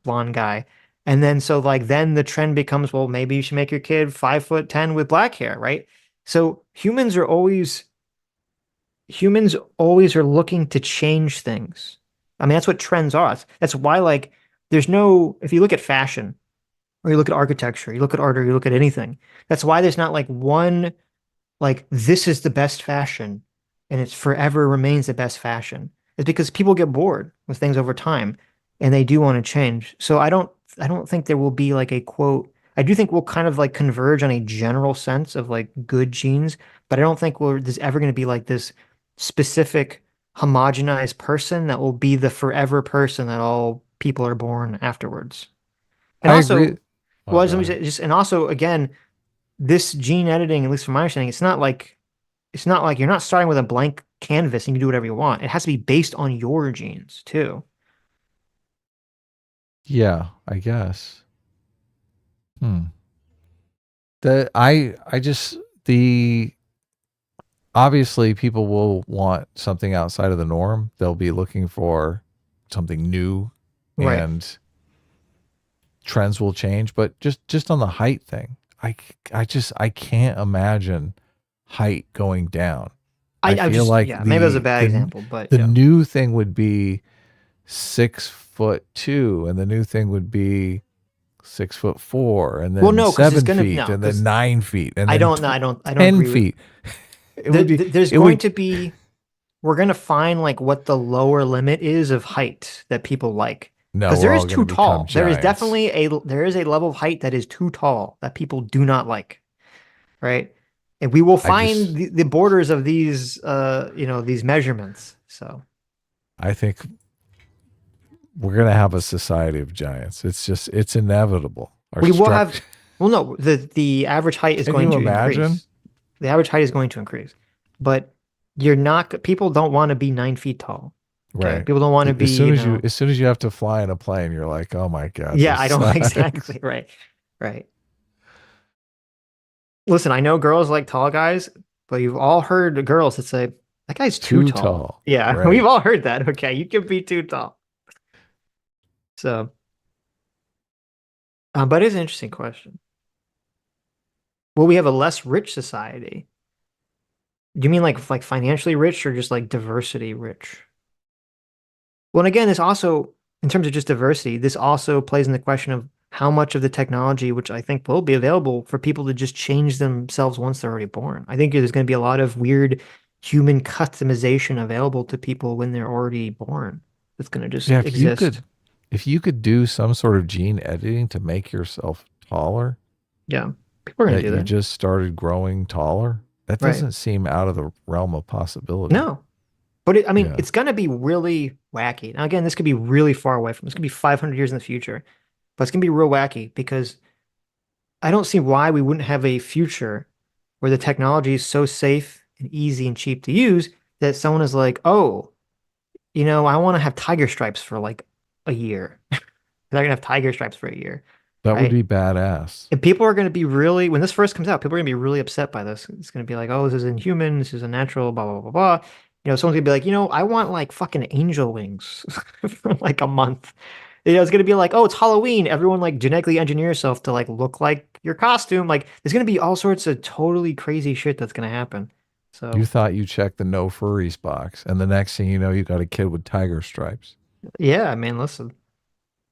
blonde guy. And then so like then the trend becomes, well, maybe you should make your kid 5'10" with black hair, right? So humans always are looking to change things. I mean, that's what trends are. That's why like there's no, if you look at fashion or you look at architecture, you look at art or you look at anything, that's why there's not like one like this is the best fashion and it's forever remains the best fashion. It's because people get bored with things over time and they do want to change. So I don't think there will be like a quote. I do think we'll kind of like converge on a general sense of like good genes, but I don't think there's ever going to be like this specific homogenized person that will be the forever person that all people are born afterwards. And I agree. also, Oh, well, go let me ahead. say just and also again, this gene editing, at least from my understanding, it's not like you're not starting with a blank canvas and you can do whatever you want. It has to be based on your genes too. Yeah, I guess. Hmm. I just the obviously people will want something outside of the norm. They'll be looking for something new Right. and trends will change, but just on the height thing, I can't imagine height going down. I I feel just like yeah, maybe that was a bad example, but the yeah. new thing would be 6'2", and the new thing would be 6'4", and Well, then no, because it's seven gonna feet, no, and then because 9 feet, and I then don't no, I don't 10 agree with feet. It would be there's it going would to be we're gonna find like what the lower limit is of height that people like. no, Because we're there is all going to too become tall. giants. There is a level of height that is too tall that people do not like. Right? And we will I find just the borders of these measurements. So I think we're going to have a society of giants. It's inevitable. Our we will have, structure. well, no, the average height is Can going you to imagine? increase. The average height is going to increase, but people don't want to be 9 feet tall. Okay. Right. People don't want to As be, soon as you have to fly in a plane, you're like, "Oh my god, yeah, this I don't sucks." exactly. Right. Right. Listen, I know girls like tall guys, but you've all heard girls that say, that guy's too Too tall. tall. Yeah. We've Right. all heard that. Okay. You can be too tall. So, but it's an interesting question. Will we have a less rich society? Do you mean like financially rich or just like diversity rich? Well, and again, this also, in terms of just diversity, this also plays in the question of how much of the technology, which I think will be available for people to just change themselves once they're already born. I think there's going to be a lot of weird human customization available to people when they're already born. It's going to Yeah, just exist. if you could do some sort of gene editing to make yourself taller, Yeah. People are going that to do you that. just started growing taller, that Right. doesn't seem out of the realm of possibility. No. But I mean, Yeah. it's going to be really wacky. Now, again, this could be really far away from this could be 500 years in the future, but it's going to be real wacky because I don't see why we wouldn't have a future where the technology is so safe and easy and cheap to use that someone is like, oh, I want to have tiger stripes for like a year. They're gonna have tiger stripes for a year, That would right? be badass. And people are going to be really, when this first comes out, people are going to be really upset by this. It's going to be like, oh, this is inhuman. This is unnatural, blah, blah, blah, blah. Someone's going to be like, I want like fucking angel wings for like a month. It's going to be like, oh, it's Halloween. Everyone like genetically engineer yourself to like look like your costume. Like, there's going to be all sorts of totally crazy shit that's going to happen. You So, thought you checked the no furries box, and the next thing you know, you got a kid with tiger stripes. yeah, I mean, listen.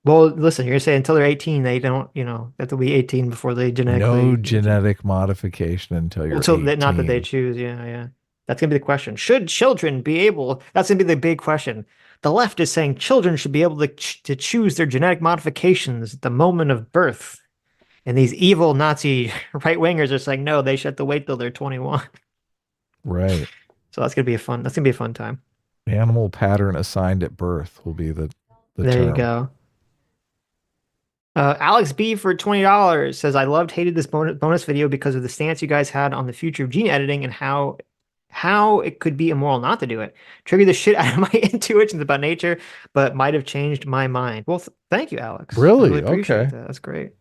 Well, listen, you're saying until they're 18, they don't, they have to be 18 before they No genetically. genetic modification until Well, you're so that not that they 18. choose. Yeah, yeah. That's gonna be the question. Should children be able? That's gonna be the big question. The left is saying children should be able to choose their genetic modifications at the moment of birth, and these evil Nazi right wingers are saying no, they should have to wait till they're 21. Right. So that's gonna be a fun. That's gonna be a fun time. Animal pattern assigned at birth will be the There you term. go. Alex B for $20 says, I loved, hated this bonus video because of the stance you guys had on the future of gene editing and how it could be immoral not to do it. Triggered the shit out of my intuitions about nature, but might have changed my mind. Well, thank you, Alex. I really Really? appreciate Okay. that. That's great.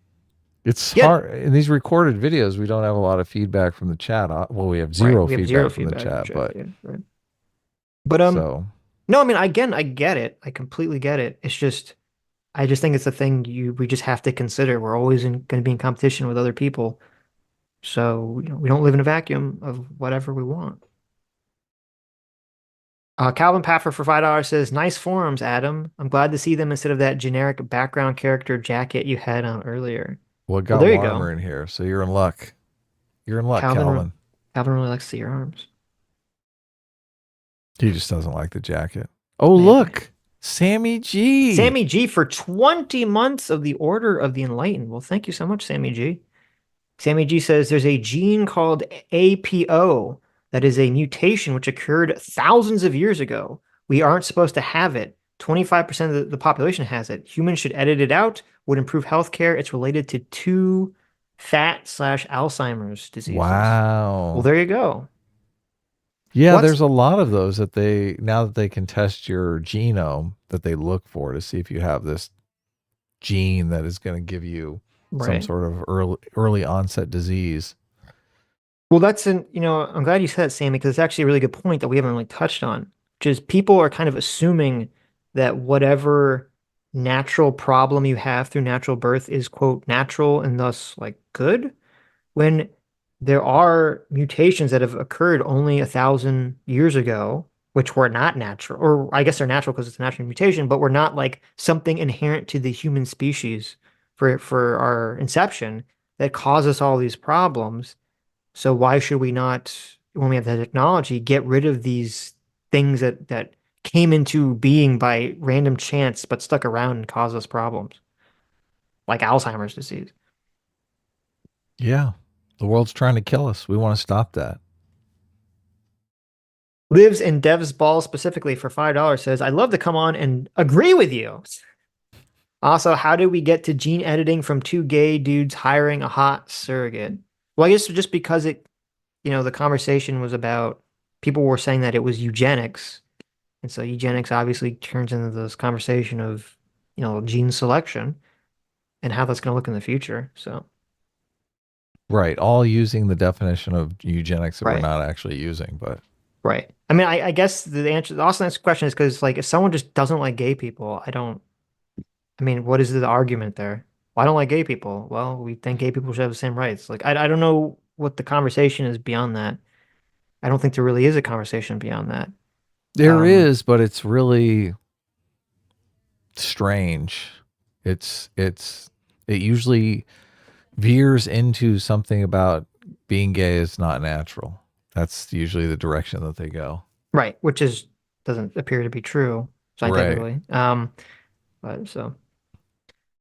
It's Yeah, hard in these recorded videos. We don't have a lot of feedback from the chat. Well, we have right. zero We have zero feedback from the feedback from chat, chat. but Yeah, right. But so no, I mean, again, I get it. I completely get it. It's just, I just think it's a thing we just have to consider. We're always going to be in competition with other people. So, we don't live in a vacuum of whatever we want. Calvin Paffer for $5 says, nice forums, Adam. I'm glad to see them instead of that generic background character jacket you had on earlier. well, it Well, got there you go. warmer in here, so you're in luck. You're in luck, Calvin Calvin. Calvin really likes to see your arms. He just doesn't like the jacket. Oh, Maybe. look, Sammy G. Sammy G for 20 months of the Order of the Enlightened. Well, thank you so much, Sammy G. Sammy G says there's a gene called APO that is a mutation which occurred thousands of years ago. We aren't supposed to have it. 25% of the population has it. Humans should edit it out, would improve healthcare. It's related to two fat/Alzheimer's diseases. Well, Wow. there you go. Yeah, What's there's a lot of those that they now that they can test your genome that they look for to see if you have this gene that is going to give you some right? sort of early onset disease. Well, I'm glad you said that, Sammy, because it's actually a really good point that we haven't really touched on, which is people are kind of assuming that whatever natural problem you have through natural birth is, quote, natural and thus like good, when there are mutations that have occurred only 1,000 years ago, which were not natural, or I guess they're natural because it's a natural mutation, but were not like something inherent to the human species for our inception that cause us all these problems. So why should we not, when we have the technology, get rid of these things that came into being by random chance but stuck around and caused us problems, like Alzheimer's disease? Yeah. The world's trying to kill us. We want to stop that. Lives in Dev's Ball specifically for $5 says, I'd love to come on and agree with you. Also, how did we get to gene editing from two gay dudes hiring a hot surrogate? Well, I guess just because the conversation was about people were saying that it was eugenics. And so eugenics obviously turns into this conversation of, gene selection and how that's going to look in the future. So, Right. All using the definition of eugenics that we're right, not actually using, but right. I mean, I guess the next question is because, like, if someone just doesn't like gay people, I mean, what is the argument there? Well, I don't like gay people. Well, we think gay people should have the same rights. Like, I don't know what the conversation is beyond that. I don't think there really is a conversation beyond that. there Um, is, but it's really strange. It's it usually veers into something about being gay is not natural. That's usually the direction that they go. Right, which is doesn't appear to be true Right. scientifically. But so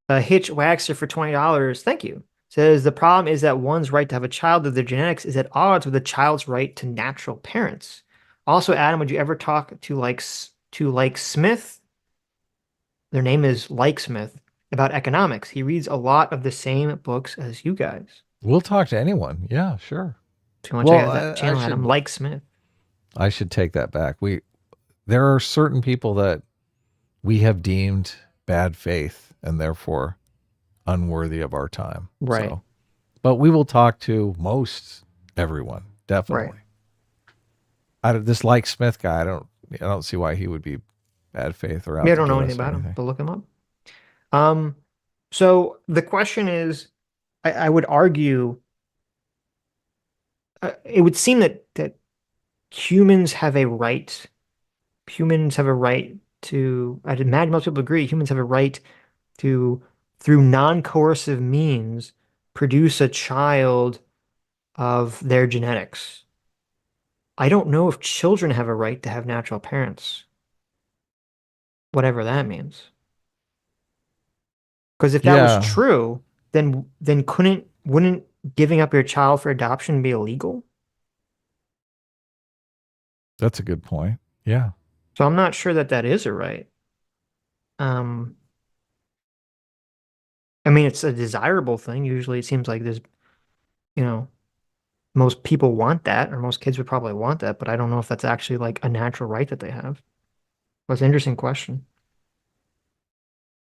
Hitch Waxer for $20. Thank you. Says the problem is that one's right to have a child of their genetics is at odds with the child's right to natural parents. Also, Adam, would you ever talk to like Smith? Their name is Like Smith about economics. He reads a lot of the same books as you guys. We'll talk to anyone. Yeah, sure. So you want to check Well, out that I channel, Adam? should Like Smith. I should take that back. There are certain people that we have deemed bad faith and therefore unworthy of our time. Right, So, but we will talk to most everyone, right. definitely. This Like Smith guy, I don't see why he would be bad faith or Yeah, out I to don't know get anything us or about him, anything. but look him up. Um, so the question is, I would argue, it would seem that humans have a right. Humans have a right to. I'd imagine most people agree. Humans have a right to, through non-coercive means, produce a child of their genetics. I don't know if children have a right to have natural parents, whatever that means. Because if that was Yeah, true, then couldn't wouldn't giving up your child for adoption be illegal? that's a good point. Yeah. So I'm not sure that that is a right. Um, I mean, it's a desirable thing. Usually, it seems like there's, you know, most people want that, or most kids would probably want that, but I don't know if that's actually like a natural right that they have. That's an interesting question.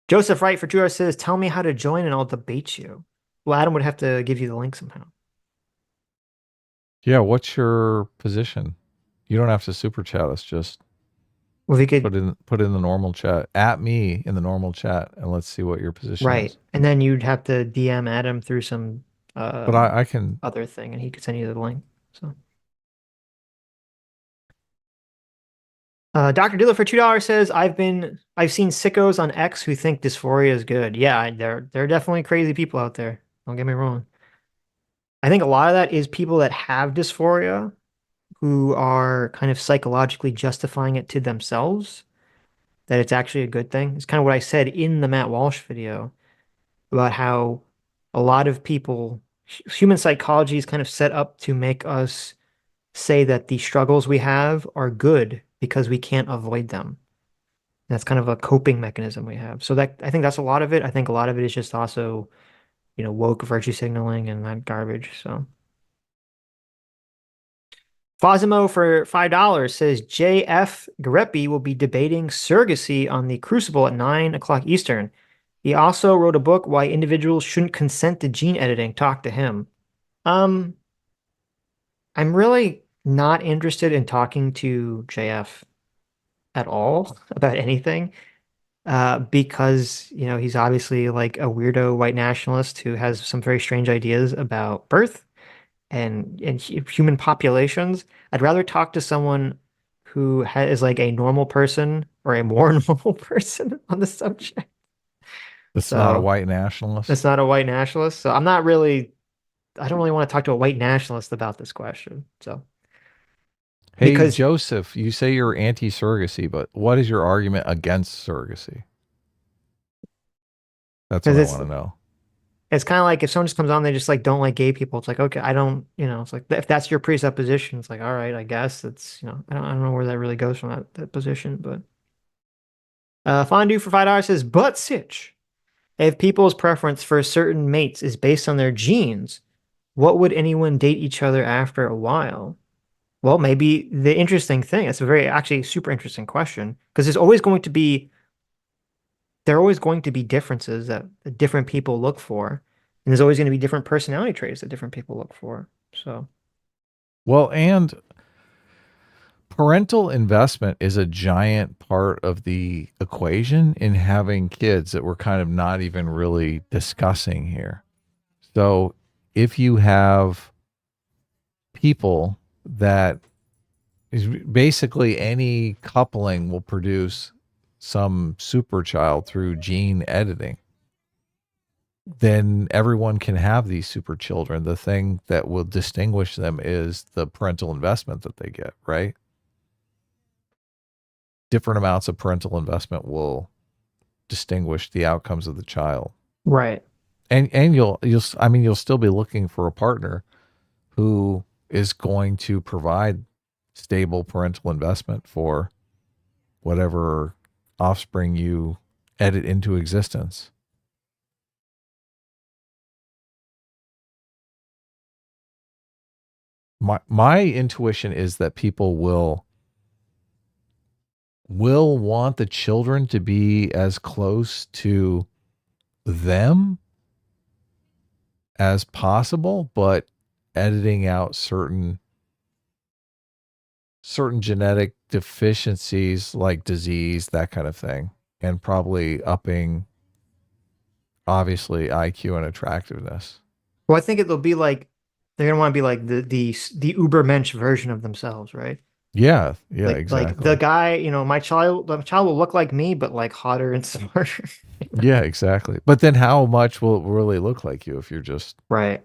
Joseph Wright for 2 hours says, "Tell me how to join and I'll debate you." Well, Adam would have to give you the link somehow. Yeah, what's your position? You don't have to super chat us, just Well, if you could, put in the normal chat. At me in the normal chat and let's see what your position right, is. and then you'd have to DM Adam through some But um I can. other thing, and he could send you the link. So, Dr. Dilla for $2 says, I've seen sickos on X who think dysphoria is good. Yeah, there are definitely crazy people out there. Don't get me wrong. I think a lot of that is people that have dysphoria who are kind of psychologically justifying it to themselves, that it's actually a good thing. It's kind of what I said in the Matt Walsh video about how a lot of people, human psychology is kind of set up to make us say that the struggles we have are good because we can't avoid them. That's kind of a coping mechanism we have. So that I think that's a lot of it. I think a lot of it is just also, woke virtue signaling and that garbage. So Fosimo for $5 says JF Greppi will be debating surrogacy on the Crucible at 9 o'clock Eastern. He also wrote a book, Why Individuals Shouldn't Consent to Gene Editing. Talk to him. Um, I'm really not interested in talking to JF at all about anything, because, he's obviously like a weirdo white nationalist who has some very strange ideas about birth and human populations. I'd rather talk to someone who is like a normal person or a more normal person on the subject. It's not a So white nationalist. that's not a white nationalist. So I don't really want to talk to a white nationalist about this question. So Hey, because Joseph, you say you're anti surrogacy, but what is your argument against surrogacy? That's what because I it's want to know. it's kind of like if someone just comes on, they just like don't like gay people. It's like, okay, I don't, it's like if that's your presupposition, it's like, all right, I guess it's, I don't know where that really goes from that position, but Fondue for $5 says, but Sitch, if people's preference for certain mates is based on their genes, what would anyone date each other after a while? Well, maybe the interesting thing, it's a very actually super interesting question, because there are always going to be differences that different people look for. And there's always going to be different personality traits that different people look for. So, Well, and parental investment is a giant part of the equation in having kids that we're kind of not even really discussing here. So, if you have people that is basically any coupling will produce some super child through gene editing. then everyone can have these super children. The thing that will distinguish them is the parental investment that they get, right? Different amounts of parental investment will distinguish the outcomes of the child. Right. And you'll I mean you'll still be looking for a partner who is going to provide stable parental investment for whatever offspring you edit into existence. My intuition is that people will want the children to be as close to them as possible, but editing out certain genetic deficiencies like disease, that kind of thing, and probably upping obviously IQ and attractiveness. Well, I think it'll be like they're gonna want to be like the Ubermensch version of themselves, right? Yeah, yeah, Like the exactly. guy, the child will look like me, but like hotter and smarter. Yeah, exactly. But then how much will it really look like you if you're just Right.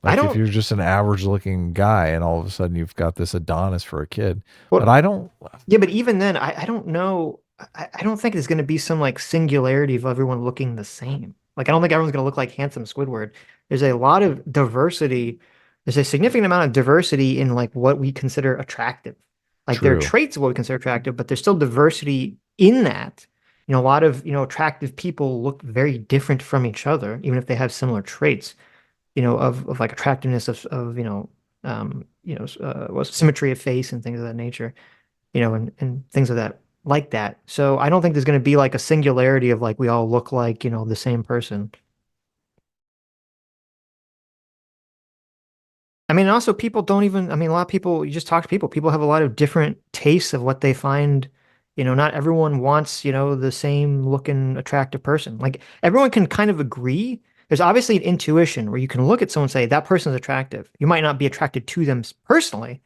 I like if don't. you're just an average looking guy and all of a sudden you've got this Adonis for a kid. But Well, I don't yeah, but even then, I don't know. I don't think there's going to be some like singularity of everyone looking the same. Like, I don't think everyone's going to look like handsome Squidward. There's a lot of diversity. There's a significant amount of diversity in like what we consider attractive. Like, there are true. traits of what we consider attractive, but there's still diversity in that. A lot of, attractive people look very different from each other, even if they have similar traits, of like attractiveness symmetry of face and things of that nature, and things of that like that. So I don't think there's going to be like a singularity of like we all look like, the same person. I mean, also people don't even, I mean, a lot of people, you just talk to people have a lot of different tastes of what they find. Not everyone wants, the same looking attractive person. Like everyone can kind of agree. There's obviously an intuition where you can look at someone and say, that person's attractive. You might not be attracted to them personally,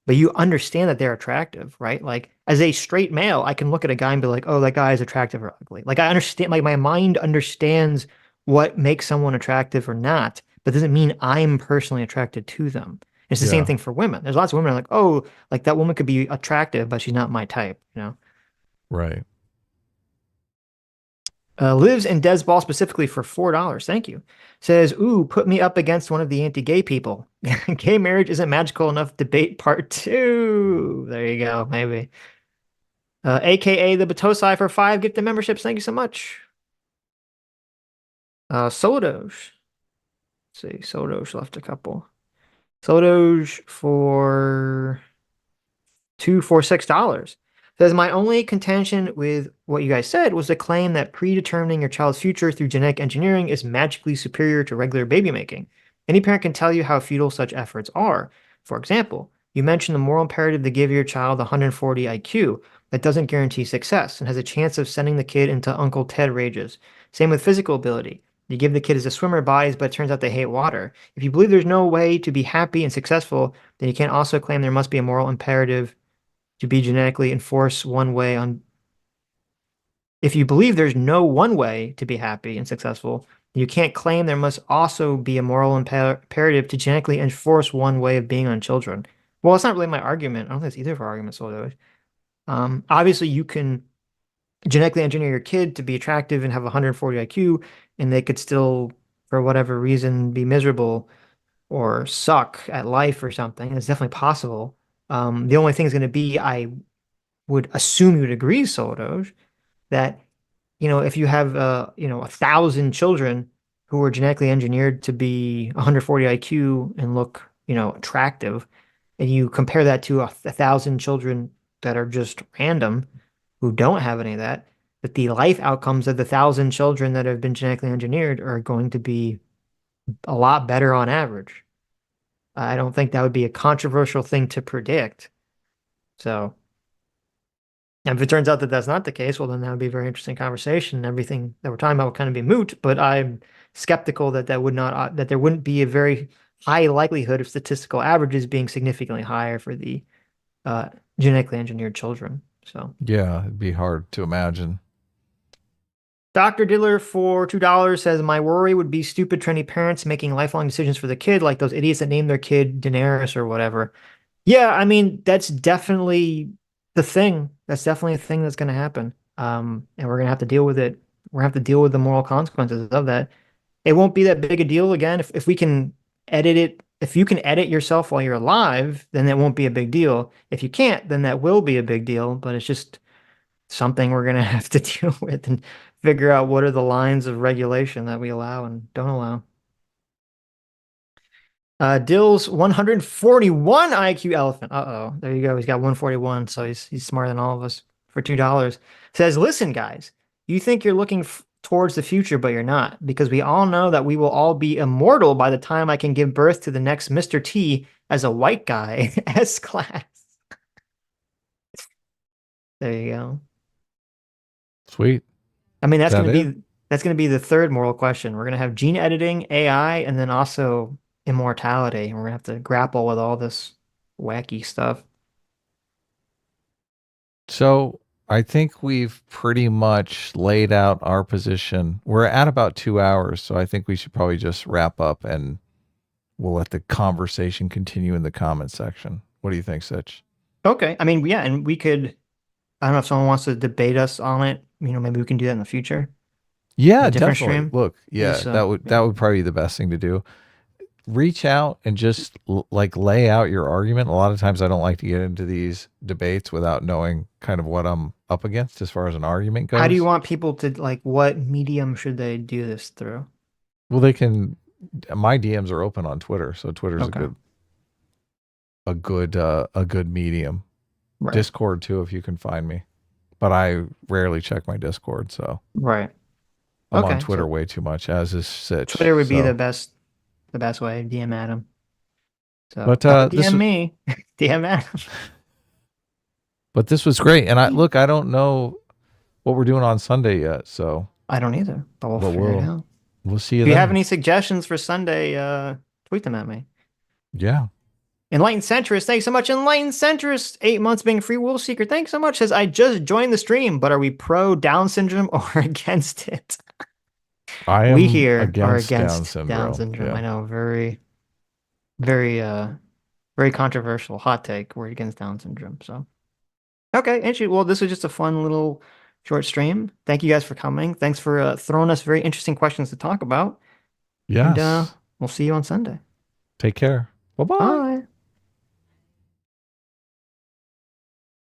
but you understand that they're attractive, right? Like as a straight male, I can look at a guy and be like, oh, that guy is attractive or ugly. Like I understand, like my mind understands what makes someone attractive or not, but doesn't mean I'm personally attracted to them. It's the same Yeah. thing for women. There's lots of women are like, oh, like that woman could be attractive, but she's not my type. Right. Lives in Des Ball specifically for $4. Thank you. Says, ooh, put me up against one of the anti-gay people. Gay marriage isn't magical enough. Debate part two. There you go. Maybe. AKA the Batosai for 5 gifted memberships. Thank you so much. Sodos. Let's see. Sodos left a couple. Sodos for $6. Says my only contention with what you guys said was the claim that predetermining your child's future through genetic engineering is magically superior to regular baby making. Any parent can tell you how futile such efforts are. For example, you mentioned the moral imperative to give your child 140 IQ. That doesn't guarantee success and has a chance of sending the kid into Uncle Ted rages. Same with physical ability. You give the kid as a swimmer bodies, but it turns out they hate water. If you believe there's no way to be happy and successful, then you can't also claim there must be a moral imperative to be genetically enforced one way on. If you believe there's no one way to be happy and successful, you can't claim there must also be a moral imperative to genetically enforce one way of being on children. Well, it's not really my argument. I don't think it's either of our arguments, although. Obviously, you can genetically engineer your kid to be attractive and have 140 IQ, and they could still, for whatever reason, be miserable or suck at life or something. It's definitely possible. The only thing is going to be, I would assume you'd agree, Sotosh, that if you have 1,000 children who are genetically engineered to be 140 IQ and look attractive, and you compare that to 1,000 children that are just random who don't have any of that, that the life outcomes of the 1,000 children that have been genetically engineered are going to be a lot better on average. I don't think that would be a controversial thing to predict. So. And if it turns out that that's not the case, well, then that would be a very interesting conversation. And everything that we're talking about would kind of be moot. But I'm skeptical that that there wouldn't be a very high likelihood of statistical averages being significantly higher for the uh, genetically engineered children. So, Yeah, it'd be hard to imagine. Dr. Diddler for $2 says, my worry would be stupid, trendy parents making lifelong decisions for the kid, like those idiots that name their kid Daenerys or whatever. Yeah, I mean, that's definitely the thing. That's definitely a thing that's going to happen. And we're going to have to deal with it. We're going to have to deal with the moral consequences of that. It won't be that big a deal again. If we can edit it, if you can edit yourself while you're alive, then it won't be a big deal. If you can't, then that will be a big deal. But it's just something we're going to have to deal with and figure out what are the lines of regulation that we allow and don't allow. Dill's 141 IQ elephant. Uh-oh. There you go. He's got 141, so he's smarter than all of us for $2. Says, listen, guys, you think you're looking towards the future, but you're not, because we all know that we will all be immortal by the time I can give birth to the next Mr. T as a white guy, S class. There you go. Sweet. I mean, Is that it? that's gonna be the third moral question. We're gonna have gene editing, AI, and then also immortality. And we're gonna have to grapple with all this wacky stuff. So I think we've pretty much laid out our position. We're at about 2 hours, so I think we should probably just wrap up and we'll let the conversation continue in the comment section. What do you think, Sitch? Okay. I mean, yeah, and we could, I don't know if someone wants to debate us on it. Maybe we can do that in the future in Yeah, a different definitely. stream. Look, yeah, Just that yeah. would probably be the best thing to do. Reach out and just like lay out your argument. A lot of times I don't like to get into these debates without knowing kind of what I'm up against as far as an argument How do you goes. want people to like what medium should they do this through? Well, they can my DMs are open on Twitter, so Twitter's Okay. a good medium. Right. Discord too if you can find me. But I rarely check my Discord, so Right. I'm on Okay. Twitter So way too much, as is Sitch. Twitter would be So the best way. DM Adam. So but don't this DM me. DM Adam. this was great. And I don't know what we're doing on Sunday yet, so I don't either, but we'll but figure it out. we'll see you If you have then. any suggestions for Sunday, tweet them at me. Yeah. Enlightened Centrist, thanks so much. Enlightened Centrist, 8 months being a free will seeker. Thanks so much. Says, I just joined the stream, but are we pro Down syndrome or against it? I We am here are against Down against Down syndrome. syndrome. Yeah. I know, very, very controversial hot take. We're against Down syndrome. So, okay, actually, well, this was just a fun little short stream. Thank you guys for coming. Thanks for throwing us very interesting questions to talk about. And Yes. we'll see you on Sunday. Take care. Bye-bye. Bye.